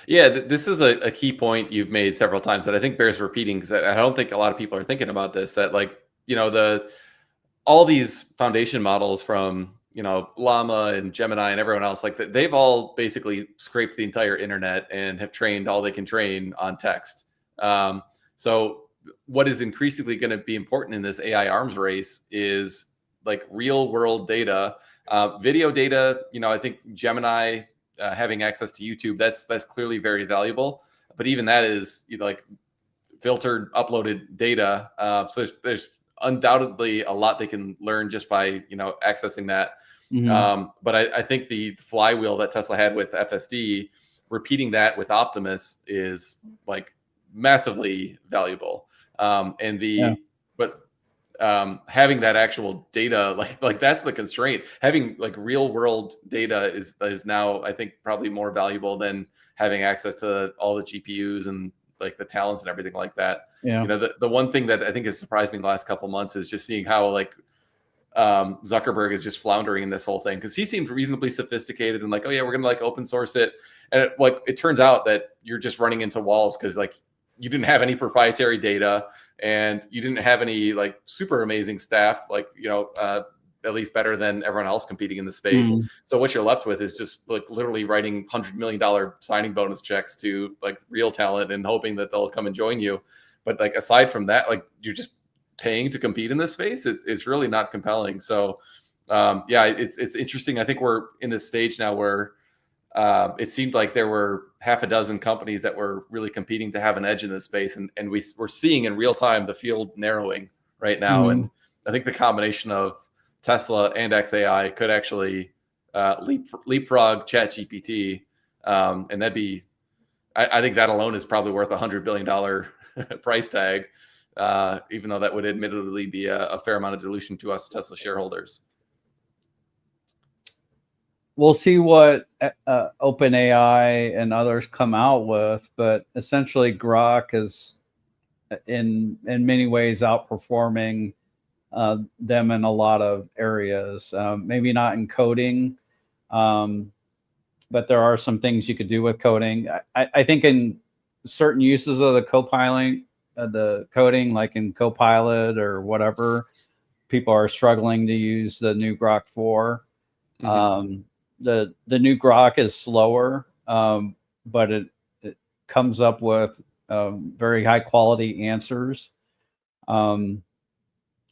S1: Yeah, this is a key point you've made several times that I think bears repeating, because I don't think a lot of people are thinking about this, that like, all these foundation models from, Llama and Gemini and everyone else, like they've all basically scraped the entire internet and have trained all they can train on text. So what is increasingly going to be important in this AI arms race is like real world data, video data. I think Gemini having access to YouTube, that's clearly very valuable. But even that is like filtered, uploaded data. So there's undoubtedly a lot they can learn just by accessing that. But I think the flywheel that Tesla had with FSD, repeating that with Optimus is like massively valuable. Having that actual data, like that's the constraint. Having like real world data is now, I think, probably more valuable than having access to all the GPUs and like the talents and everything like that.
S2: Yeah.
S1: The one thing that I think has surprised me in the last couple of months is just seeing how like Zuckerberg is just floundering in this whole thing, because he seemed reasonably sophisticated and like, oh yeah, we're gonna like open source it, and it turns out that you're just running into walls because like you didn't have any proprietary data and you didn't have any like super amazing staff, like at least better than everyone else competing in the space. So what you're left with is just like literally writing $100 million signing bonus checks to like real talent and hoping that they'll come and join you. But like aside from that, like you're just paying to compete in this space. It's really not compelling. So it's interesting. I think we're in this stage now where it seemed like there were half a dozen companies that were really competing to have an edge in this space, and we're seeing in real time the field narrowing right now. And I think the combination of Tesla and XAI could actually leapfrog ChatGPT, and that'd be, I think that alone is probably worth $100 billion price tag, even though that would admittedly be a fair amount of dilution to us Tesla shareholders.
S2: We'll see what OpenAI and others come out with, but essentially Grok is in many ways outperforming them in a lot of areas. Maybe not in coding, but there are some things you could do with coding. I think in certain uses of the Copilot, the coding, like in Copilot or whatever, people are struggling to use the new Grok 4.
S1: Mhm.
S2: The new Grok is slower, but it comes up with very high quality answers.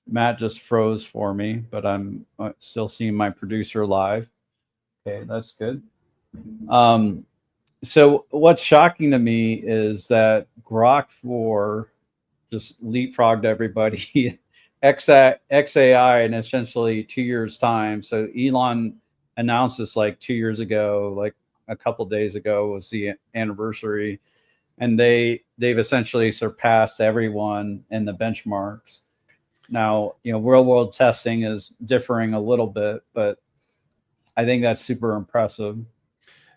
S2: Matt just froze for me, but I'm still seeing my producer live. Okay, that's good. So what's shocking to me is that Grok 4 just leapfrogged everybody. XAI in essentially 2 years' time. So Elon announced this like 2 years ago, like a couple days ago was the anniversary, and they've essentially surpassed everyone in the benchmarks. Now, real world testing is differing a little bit, but I think that's super impressive.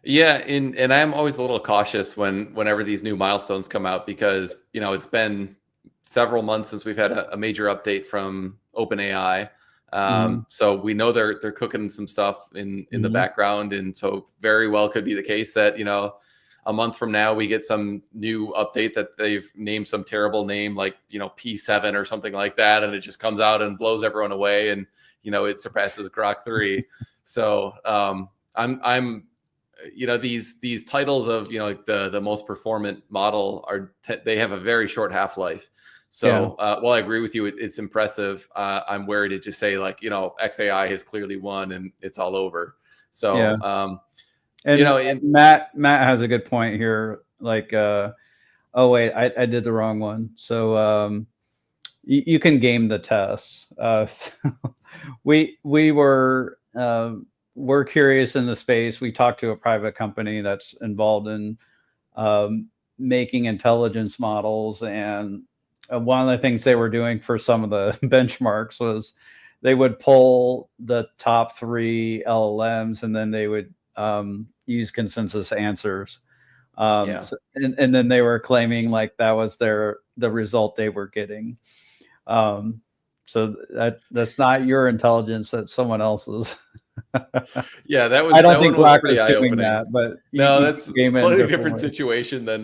S1: Yeah, and I'm always a little cautious whenever these new milestones come out because it's been several months since we've had a major update from OpenAI.
S2: Mhm.
S1: So we know they're cooking some stuff in the
S2: Mhm.
S1: background, and so very well could be the case that a month from now we get some new update that they've named some terrible name like P7 or something like that, and it just comes out and blows everyone away, and it surpasses Grok 3. So I'm these titles of like the most performant model they have a very short half-life.
S2: Yeah.
S1: So while I agree with you, it's impressive. I'm worried to just say like XAI has clearly won and it's all over.
S2: Yeah.
S1: So
S2: And
S1: in
S2: Matt has a good point here. Like, oh wait, I did the wrong one. So you can game the tests. So we were we're curious in the space. We talked to a private company that's involved in making intelligence models, and one of the things they were doing for some of the benchmarks was they would pull the top 3 LLMs and then they would use consensus answers.
S1: Yeah.
S2: And then they were claiming like that was the result they were getting. Um, so that's not your intelligence, that's someone else's.
S1: Yeah,
S2: I don't
S1: that
S2: think
S1: one was
S2: Grok
S1: pretty
S2: is doing
S1: eye-opening.
S2: that, but
S1: No,
S2: you
S1: that's
S2: can game it in
S1: slightly
S2: different
S1: different
S2: ways.
S1: situation than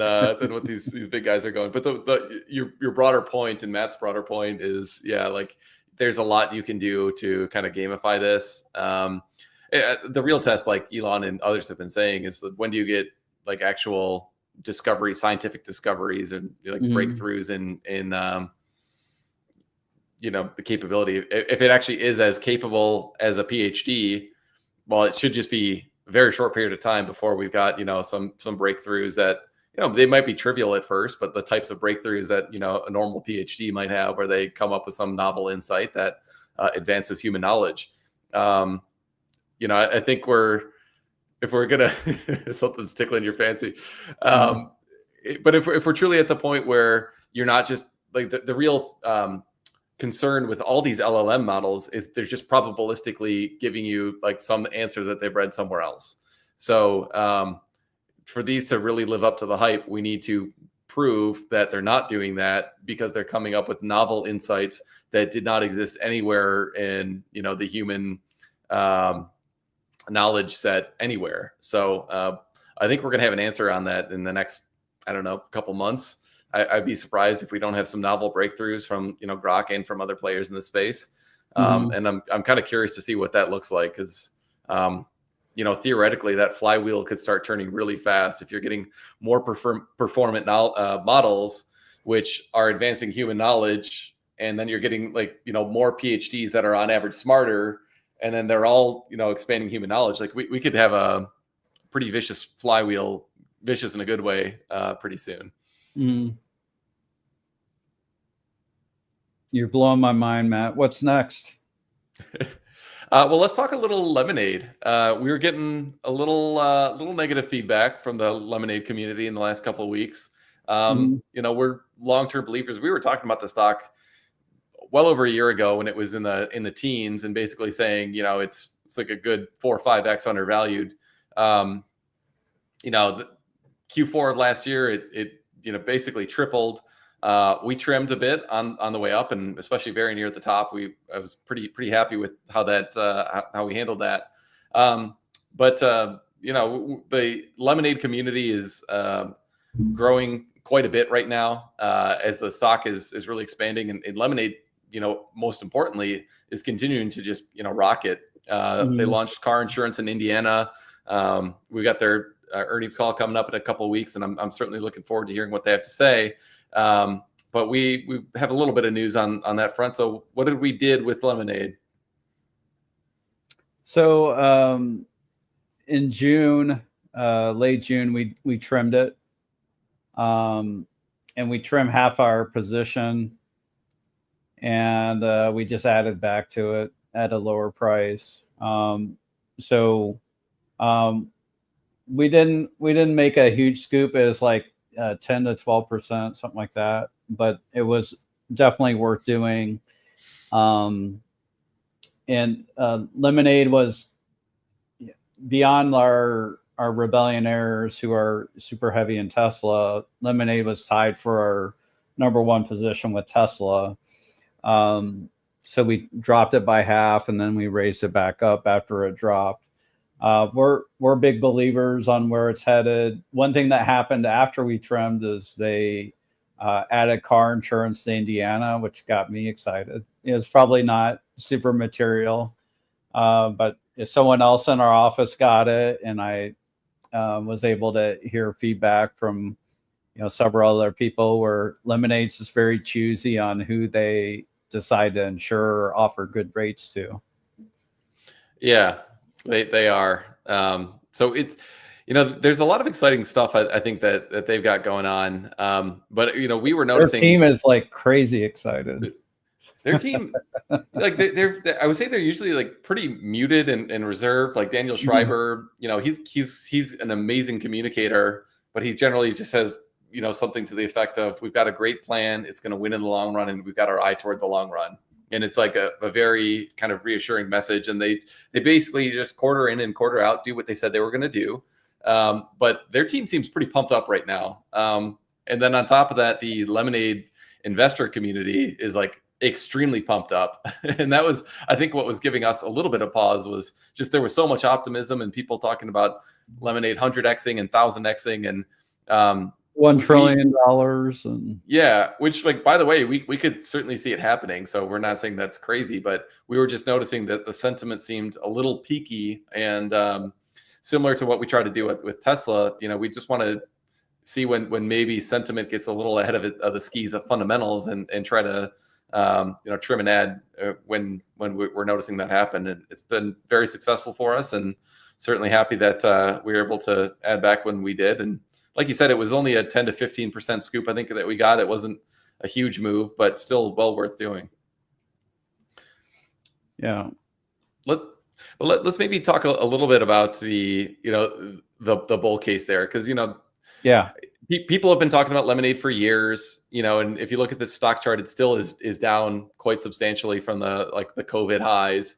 S1: what these big guys are going. But your broader point and Matt's broader point is like there's a lot you can do to kind of gamify this. The real test, like Elon and others have been saying, is that when do you get like actual scientific discoveries and like
S2: Mhm.
S1: breakthroughs in the capability. If it actually is as capable as a PhD, well, it should just be a very short period of time before we've got some breakthroughs that they might be trivial at first, but the types of breakthroughs that a normal PhD might have, where they come up with some novel insight that advances human knowledge. I think if we're gonna something's tickling your fancy,
S2: Mhm.
S1: but if we're truly at the point where you're not just like the real concern with all these LLM models is they're just probabilistically giving you like some answer that they've read somewhere else. So for these to really live up to the hype, we need to prove that they're not doing that because they're coming up with novel insights that did not exist anywhere in the human knowledge set anywhere. So I think we're going to have an answer on that in the next, I don't know, couple months. I'd be surprised if we don't have some novel breakthroughs from Grok and from other players in the space.
S2: Mhm.
S1: And I'm kind of curious to see what that looks like because theoretically that flywheel could start turning really fast if you're getting more performant models which are advancing human knowledge, and then you're getting like more PhDs that are on average smarter, and then they're all expanding human knowledge. Like we could have a pretty vicious flywheel, vicious in a good way, pretty soon.
S2: Mhm. You're blowing my mind, Matt. What's next?
S1: Well, let's talk a little Lemonade. We were getting a little negative feedback from the Lemonade community in the last couple of weeks.
S2: Mhm.
S1: We're long-term believers. We were talking about the stock well over a year ago when it was in the teens, and basically saying it's like a good 4 or 5x undervalued. The Q4 of last year, it basically tripled. We trimmed a bit on the way up, and especially very near the top. I was pretty happy with how we handled that. But the Lemonade community is growing quite a bit right now as the stock is really expanding, and Lemonade, most importantly, is continuing to just rocket. They launched car insurance in Indiana. We got their earnings call coming up in a couple of weeks, and I'm certainly looking forward to hearing what they have to say. But we have a little bit of news on that front. So what did we did with Lemonade?
S2: So in June, late June, we trimmed it, and we trimmed half our position, and we just added back to it at a lower price. So we didn't make a huge scoop. It was like 10 to 12%, something like that, but it was definitely worth doing. And Lemonade was beyond our rebellionaires who are super heavy in Tesla. Lemonade was tied for our number one position with Tesla. So we dropped it by half, and then we raised it back up after it dropped. We're big believers on where it's headed. One thing that happened after we trimmed is they added car insurance to Indiana, which got me excited. It's probably not super material, but if someone else in our office got it, and I was able to hear feedback from several other people, where Lemonade's is very choosy on who they decide to insure or offer good rates to.
S1: Yeah, they are. So it's there's a lot of exciting stuff I think that they've got going on. But we were noticing
S2: their team is like crazy excited.
S1: Their team, like they're I would say they're usually like pretty muted and reserved. Like Daniel Schreiber, he's an amazing communicator, but he generally just says something to the effect of, "We've got a great plan. It's going to win in the long run, and we've got our eye toward the long run." And it's like a very kind of reassuring message. And they basically just quarter in and quarter out do what they said they were going to do. But their team seems pretty pumped up right now. And then on top of that, the Lemonade investor community is like extremely pumped up. And that was, I think, what was giving us a little bit of pause, was just there was so much optimism and people talking about Lemonade 100xing and 1000xing and
S2: $1 trillion. And
S1: yeah, which, like, by the way, we could certainly see it happening. So we're not saying that's crazy, but we were just noticing that the sentiment seemed a little peaky, and similar to what we try to do with Tesla. We just want to see when maybe sentiment gets a little ahead of the skis of fundamentals, and try to trim and add when we're noticing that happen. And it's been very successful for us, and certainly happy that we were able to add back when we did. And like you said, it was only a 10 to 15% scoop, I think, that we got. It wasn't a huge move, but still well worth doing.
S2: Yeah.
S1: Let's maybe talk a little bit about the bull case there, because
S2: yeah,
S1: people have been talking about Lemonade for years, and if you look at the stock chart, it still is down quite substantially from the COVID highs.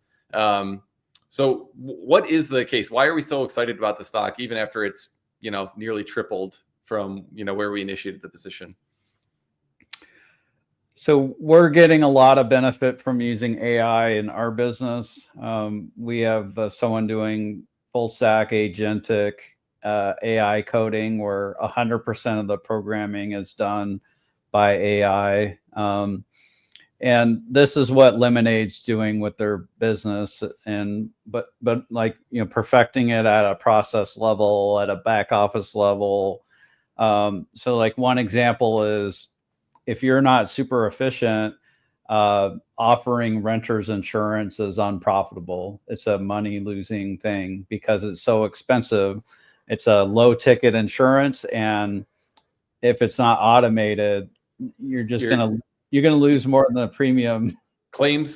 S1: So what is the case? Why are we so excited about the stock, even after it's nearly tripled from where we initiated the position?
S2: So we're getting a lot of benefit from using AI in our business. We have someone doing full stack agentic AI coding, where 100% of the programming is done by AI. And this is what Lemonade's doing with their business, but perfecting it at a process level, at a back office level. So like one example is, if you're not super efficient, offering renters insurance is unprofitable. It's a money losing thing because it's so expensive. It's a low ticket insurance, and if it's not automated, you're going to lose more than the premium.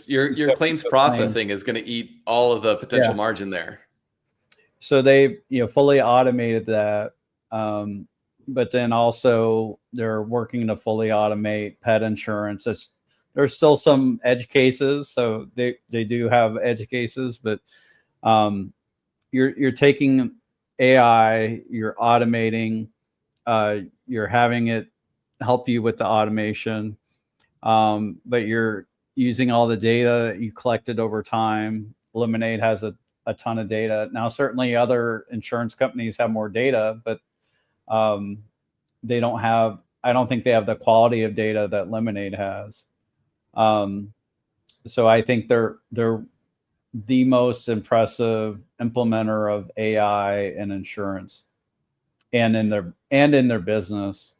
S1: Your claims processing is going to eat all of the potential margin there. So
S2: they fully automated that, but then also they're working to fully automate pet insurance. There's still some edge cases, so they do have edge cases, but you're taking AI, you're automating, you're having it help you with the automation, but you're using all the data you collected over time. Lemonade has a ton of data. Now, certainly other insurance companies have more data, but they don't have I don't think they have the quality of data that Lemonade has. So I think they're the most impressive implementer of AI in insurance and in their business.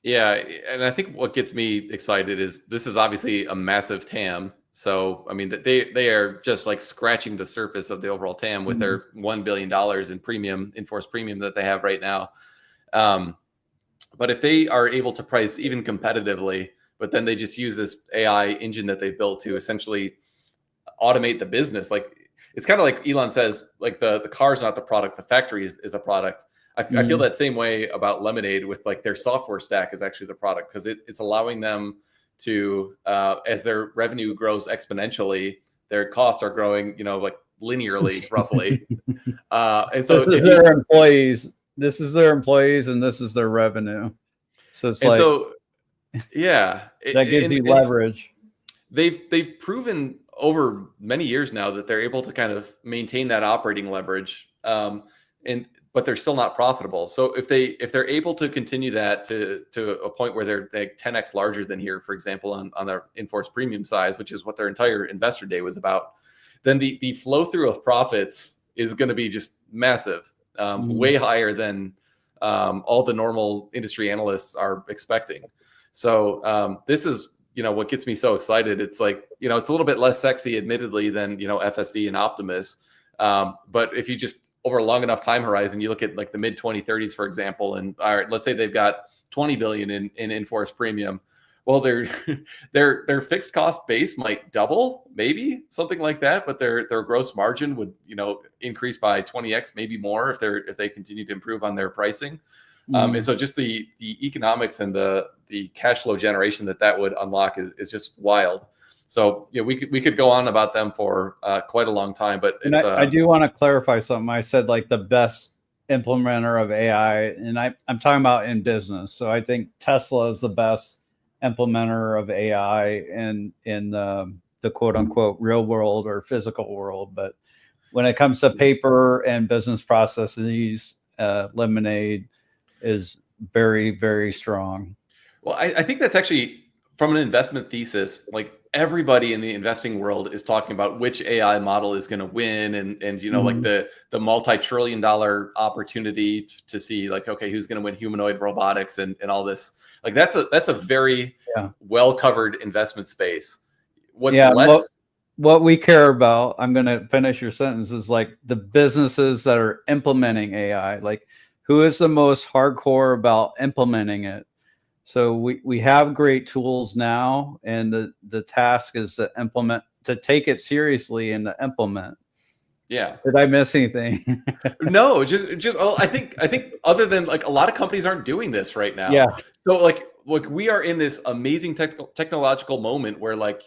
S1: Yeah, and I think what gets me excited is this is obviously a massive TAM. So I mean, they are just like scratching the surface of the overall TAM with their $1 billion in premium, in-force premium that they have right now. But if they are able to price even competitively, but then they just use this AI engine that they built to essentially automate the business, like it's kind of like Elon says, like the car's not the product, the factory is the product. I feel that same way about Lemonade with like their software stack is actually the product, because it's allowing them to, as their revenue grows exponentially, their costs are growing, like linearly, roughly. And so
S2: This is their employees. This is their employees, and this is their revenue. So it's like,
S1: so yeah,
S2: that gives you leverage.
S1: They've proven over many years now that they're able to kind of maintain that operating leverage, but they're still not profitable. So if they're able to continue that to a point where they're like 10x larger than here, for example, on their in-force premium size, which is what their entire investor day was about, then the flow through of profits is going to be just massive, way higher than all the normal industry analysts are expecting. So this is what gets me so excited. It's like, it's a little bit less sexy, admittedly, than FSD and Optimus. But if you just over a long enough time horizon, you look at like the mid 2030s, for example, and all right, let's say they've got 20 billion in in-force premium. Well, their fixed cost base might double, maybe something like that, but their gross margin would increase by 20x, maybe more, if they continue to improve on their pricing. And so just the economics and the cash flow generation that would unlock is just wild. So we could go on about them for quite a long time, but it's,
S2: I do want to clarify something. I said like the best implementer of AI, and I'm talking about in business. So I think Tesla is the best implementer of AI in the quote unquote real world or physical world. But when it comes to paper and business processes, Lemonade is very, very strong.
S1: Well, I think that's actually, from an investment thesis, like everybody in the investing world is talking about which AI model is going to win, and like the multi-trillion-dollar opportunity to see like, okay, who's going to win humanoid robotics and all this. Like that's a very well covered investment space.
S2: What we care about, I'm going to finish your sentence, is like the businesses that are implementing AI, like who is the most hardcore about implementing it. So we have great tools now, and the task is to take it seriously and to implement.
S1: Yeah.
S2: Did I miss anything?
S1: No, just I think other than like a lot of companies aren't doing this right now.
S2: Yeah.
S1: So like we are in this amazing technological moment where like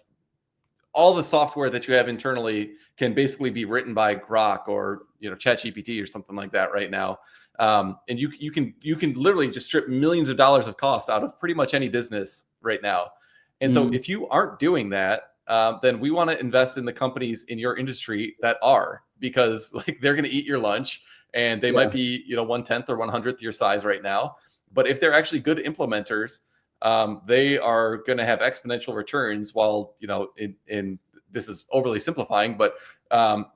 S1: all the software that you have internally can basically be written by Grok or ChatGPT or something like that right now. And you can literally just strip millions of dollars of costs out of pretty much any business right now. And so if you aren't doing that, then we want to invest in the companies in your industry that are, because like they're going to eat your lunch, and they might be 1/10 or 100th your size right now. But if they're actually good implementers, they are going to have exponential returns while, in this is overly simplifying, but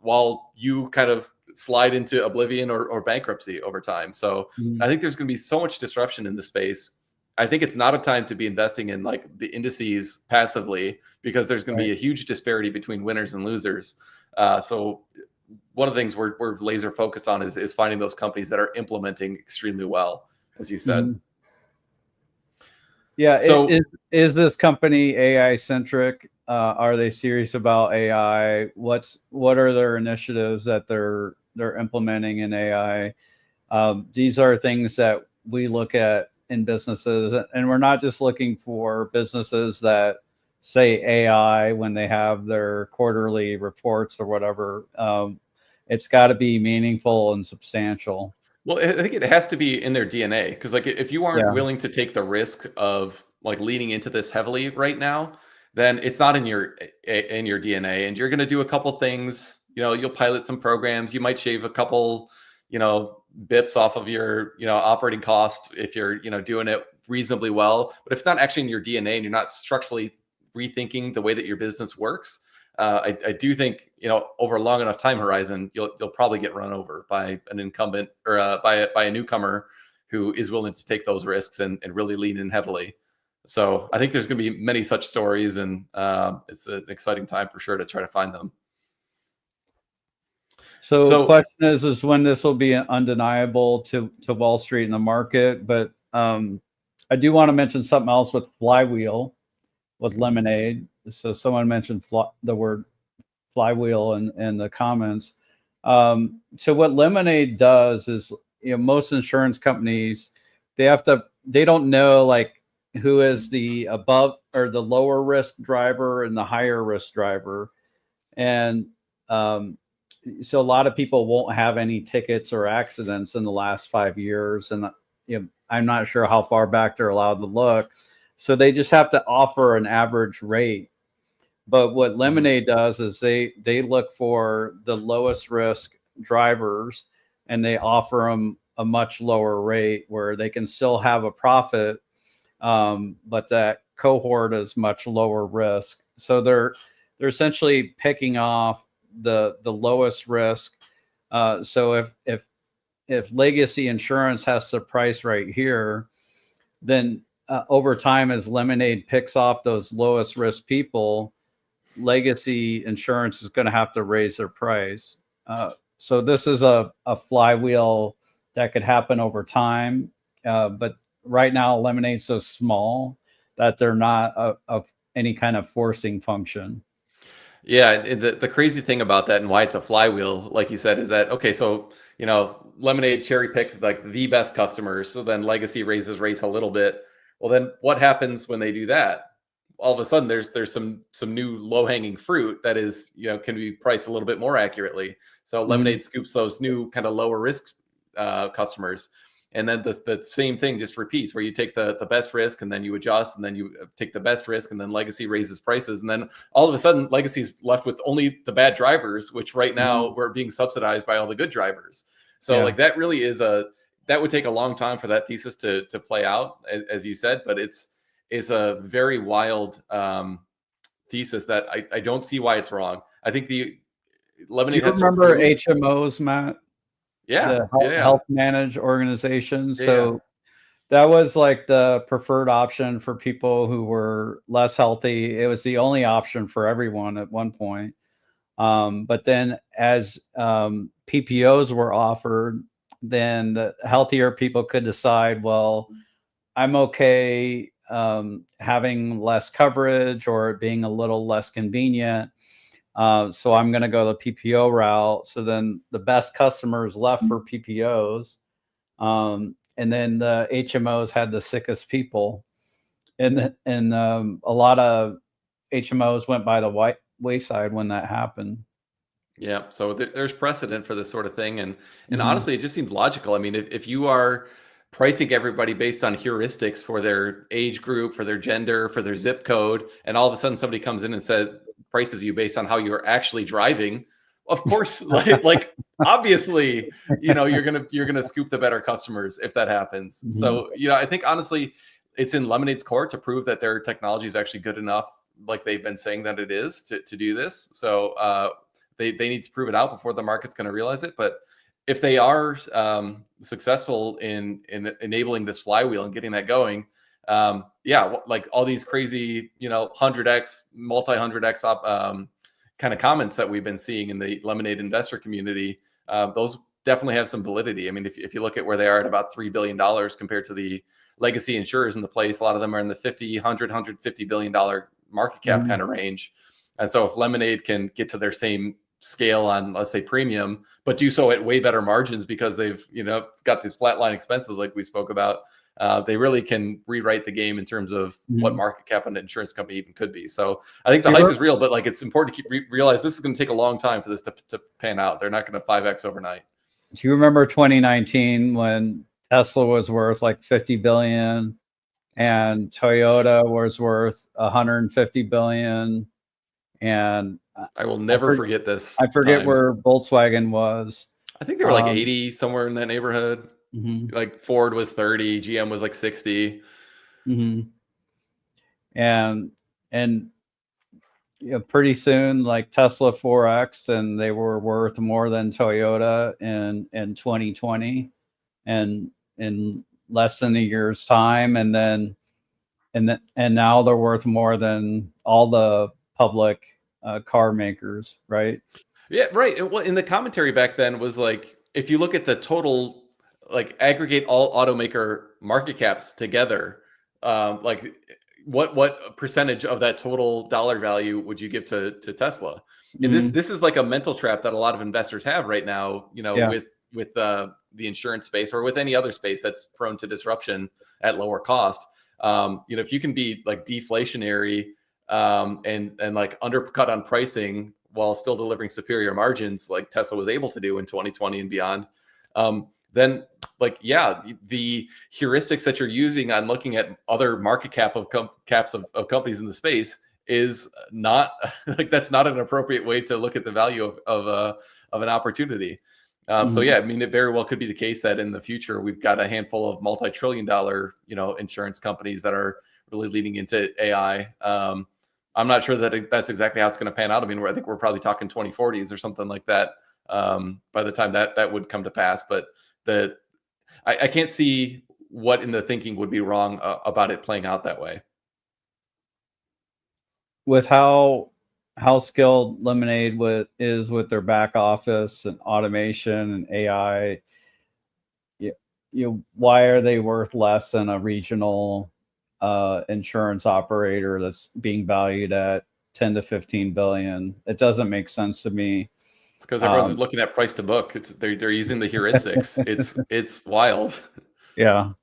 S1: while you kind of slide into oblivion or bankruptcy over time. So I think there's going to be so much disruption in the space. I think it's not a time to be investing in like the indices passively, because there's going to be a huge disparity between winners and losers. So one of the things we're laser focused on is finding those companies that are implementing extremely well, as you said.
S2: Yeah. So is this company AI centric? Are they serious about AI? What are their initiatives that they're implementing in AI? These are things that we look at in businesses, and we're not just looking for businesses that say AI when they have their quarterly reports or whatever. It's got to be meaningful and substantial.
S1: Well, I think it has to be in their DNA, because like if you aren't willing to take the risk of like leaning into this heavily right now, then it's not in your DNA, and you're going to do a couple things. You'll pilot some programs. You might shave a couple, bips off of your, operating cost if you're, doing it reasonably well. But if it's not actually in your DNA and you're not structurally rethinking the way that your business works, I do think, over a long enough time horizon, you'll probably get run over by an incumbent or by a newcomer who is willing to take those risks and really lean in heavily. So I think there's going to be many such stories, and it's an exciting time for sure to try to find them.
S2: So question is when this will be undeniable to Wall Street and the market. But I do want to mention something else with Flywheel, with Lemonade. So someone mentioned the word flywheel in the comments. So what Lemonade does is, most insurance companies, they don't know like who is the above or the lower risk driver and the higher risk driver. And so a lot of people won't have any tickets or accidents in the last 5 years. And I'm not sure how far back they're allowed to look. So they just have to offer an average rate. But what Lemonade does is they look for the lowest risk drivers, and they offer them a much lower rate where they can still have a profit, but that cohort is much lower risk. So they're essentially picking off the lowest risk. So if legacy insurance has to price right here, then over time, as Lemonade picks off those lowest risk people, legacy insurance is going to have to raise their price. So this is a flywheel that could happen over time. But right now, Lemonade's so small that they're not of any kind of forcing function.
S1: Yeah, the crazy thing about that and why it's a flywheel, like you said, is that, okay, so, Lemonade cherry picked like the best customers. So then Legacy raises rates a little bit. Well, then what happens when they do that? All of a sudden there's some new low-hanging fruit that is, can be priced a little bit more accurately. So Lemonade scoops those new kind of lower risk customers. And then the same thing just repeats, where you take the best risk and then you adjust, and then you take the best risk, and then Legacy raises prices. And then all of a sudden Legacy's left with only the bad drivers, which right now we're being subsidized by all the good drivers. So like that really is that would take a long time for that thesis to play out, as you said, but it's a very wild thesis that I don't see why it's wrong. I think the Lemonade
S2: has. Do you remember HMOs, Matt?
S1: Yeah,
S2: the health managed organizations. So that was like the preferred option for people who were less healthy. It was the only option for everyone at one point. But then as PPOs were offered, then the healthier people could decide, well, I'm okay having less coverage or being a little less convenient. So I'm going to go the PPO route. So then the best customers left for PPOs. And then the HMOs had the sickest people. And a lot of HMOs went by the wayside when that happened.
S1: Yeah. So there's precedent for this sort of thing. And honestly, it just seemed logical. I mean, if you are pricing everybody based on heuristics for their age group, for their gender, for their zip code, and all of a sudden somebody comes in and prices you based on how you're actually driving, of course, like obviously, you're gonna scoop the better customers if that happens. So I think honestly, it's in Lemonade's court to prove that their technology is actually good enough, like they've been saying that it is, to do this. So they need to prove it out before the market's going to realize it. But if they are successful in enabling this flywheel and getting that going, like all these crazy, 100x, multi-100x kind of comments that we've been seeing in the Lemonade investor community, those definitely have some validity. I mean, if you look at where they are at about $3 billion compared to the legacy insurers in the place, a lot of them are in the 50, 100, $150 billion market cap kind of range. And so if Lemonade can get to their same scale on, let's say, premium, but do so at way better margins because they've got these flatline expenses like we spoke about, they really can rewrite the game in terms of what market cap an insurance company even could be. So I think the hype is real, but like it's important to realize this is going to take a long time for this to pan out. They're not going to 5x overnight.
S2: Do you remember 2019 when Tesla was worth like 50 billion and Toyota was worth 150 billion? And
S1: I will never forget this.
S2: I forget where Volkswagen was.
S1: I think they were like 80, somewhere in that neighborhood. Like Ford was 30, GM was like 60.
S2: Mm-hmm. And pretty soon, like Tesla 4X, and they were worth more than Toyota in 2020, and in less than a year's time, and now they're worth more than all the public car makers, right?
S1: Yeah, right. Well, in the commentary back then was like, if you look at the total, like aggregate all automaker market caps together, like what percentage of that total dollar value would you give to Tesla? And this
S2: Mm,
S1: this is like a mental trap that a lot of investors have right now.
S2: yeah.
S1: With the insurance space or with any other space that's prone to disruption at lower cost. If you can be like deflationary and like undercut on pricing while still delivering superior margins like Tesla was able to do in 2020 and beyond, then like, yeah, the heuristics that you're using on looking at other market caps of companies in the space is not like, that's not an appropriate way to look at the value of an opportunity. So yeah, I mean, it very well could be the case that in the future we've got a handful of multi-trillion-dollar, insurance companies that are really leading into AI. I'm not sure that that's exactly how it's going to pan out. I mean, I think we're probably talking 2040s or something like that by the time that would come to pass. But I can't see what in the thinking would be wrong about it playing out that way.
S2: With how skilled Lemonade is with their back office and automation and AI, why are they worth less than a regional insurance operator that's being valued at 10 to 15 billion? It doesn't make sense to me.
S1: It's because everyone's looking at price to book. They're using the heuristics. It's wild.
S2: Yeah.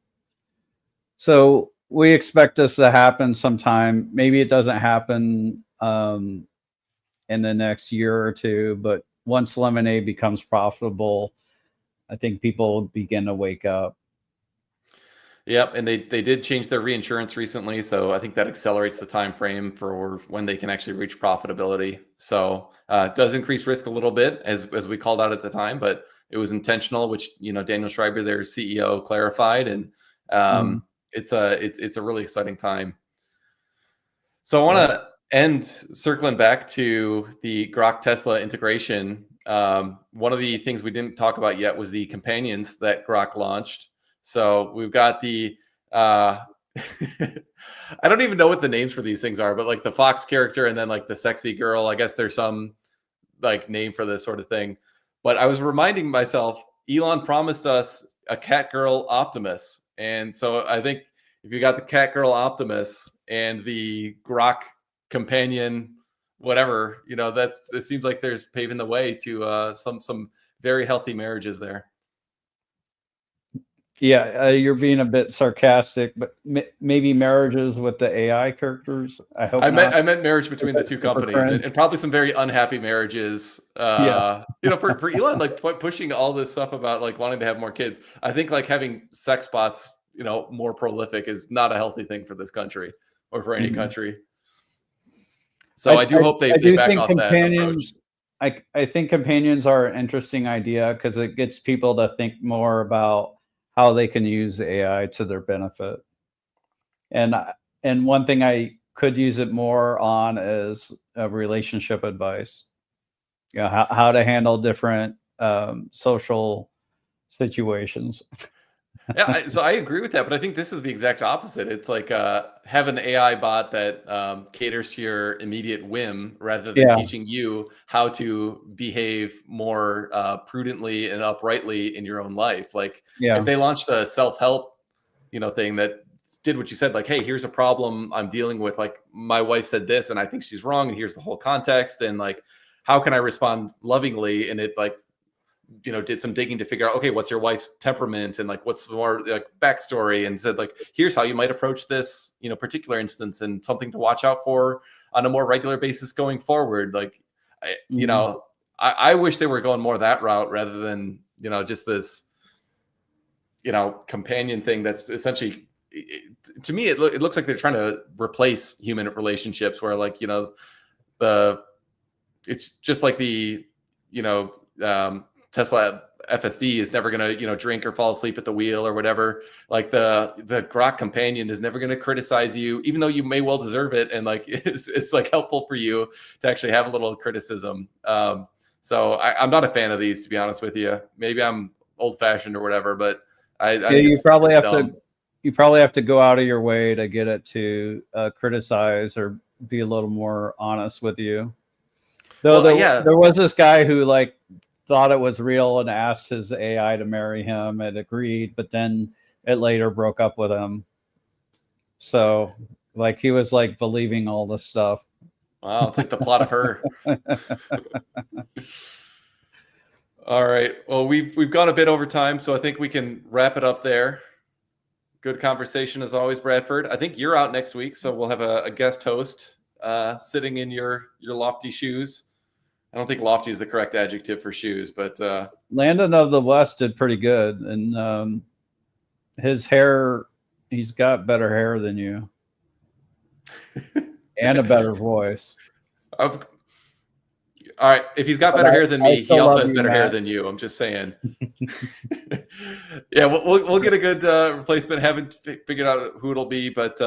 S2: So we expect this to happen sometime. Maybe it doesn't happen in the next year or two, but once Lemonade becomes profitable, I think people will begin to wake up.
S1: Yep, and they did change their reinsurance recently, so I think that accelerates the time frame for when they can actually reach profitability. So it does increase risk a little bit, as we called out at the time, but it was intentional, which Daniel Schreiber, their CEO, clarified, and it's a really exciting time. So I want to end circling back to the Grok Tesla integration. One of the things we didn't talk about yet was the companions that Grok launched. So we've got the I don't even know what the names for these things are, but like the Fox character and then like the sexy girl. I guess there's some like name for this sort of thing. But I was reminding myself, Elon promised us a cat girl Optimus. And so I think if you got the cat girl Optimus and the Grok companion, whatever, it seems like there's paving the way to some very healthy marriages there.
S2: Yeah, you're being a bit sarcastic, but maybe marriages with the AI characters. I hope
S1: I
S2: not.
S1: meant marriage between the two companies, and probably some very unhappy marriages.
S2: Yeah.
S1: For Elon, like pushing all this stuff about like wanting to have more kids. I think like having sex bots, more prolific is not a healthy thing for this country or for any country. So I do hope they back off that approach.
S2: I think companions are an interesting idea because it gets people to think more about how they can use AI to their benefit. And one thing I could use it more on is relationship advice. How to handle different social situations.
S1: Yeah, so I agree with that, but I think this is the exact opposite. It's like have an AI bot that caters to your immediate whim rather than teaching you how to behave more prudently and uprightly in your own life. Like if they launched a self-help, thing that did what you said, like, hey, here's a problem I'm dealing with. Like my wife said this, and I think she's wrong, and here's the whole context, and like, how can I respond lovingly? And it like, did some digging to figure out, okay, what's your wife's temperament and like what's the more like backstory, and said like, here's how you might approach this particular instance and something to watch out for on a more regular basis going forward. Like I wish they were going more that route rather than just this companion thing that's essentially, to me it looks like they're trying to replace human relationships where like it's just like the Tesla FSD is never going to, drink or fall asleep at the wheel or whatever. Like the Grok companion is never going to criticize you, even though you may well deserve it. And like, it's like helpful for you to actually have a little criticism. So I'm not a fan of these, to be honest with you. Maybe I'm old fashioned or whatever, but I think
S2: you probably have
S1: dumb.
S2: you probably have to go out of your way to get it to criticize or be a little more honest with you. Though there was this guy who like thought it was real and asked his AI to marry him and agreed, but then it later broke up with him. So like he was like believing all this stuff.
S1: Wow, it's like the plot of Her. All right. Well, we've gone a bit over time, so I think we can wrap it up there. Good conversation as always, Bradford. I think you're out next week, so we'll have a guest host sitting in your lofty shoes. I don't think lofty is the correct adjective for shoes, but
S2: Landon of the West did pretty good, and his hair, he's got better hair than you, and a better voice.
S1: All right, if he's got better hair than me, he also has better hair than you. I'm just saying. Yeah, we'll get a good replacement. Haven't figured out who it'll be, but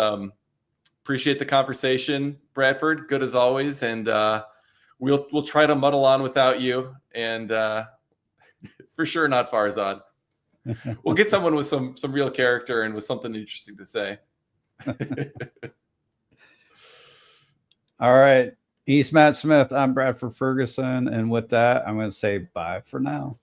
S1: appreciate the conversation, Bradford. Good as always, and we'll try to muddle on without you, and for sure not Farzad. We'll get someone with some real character and with something interesting to say.
S2: All right. He's Matt Smith. I'm Bradford Ferguson. And with that, I'm going to say bye for now.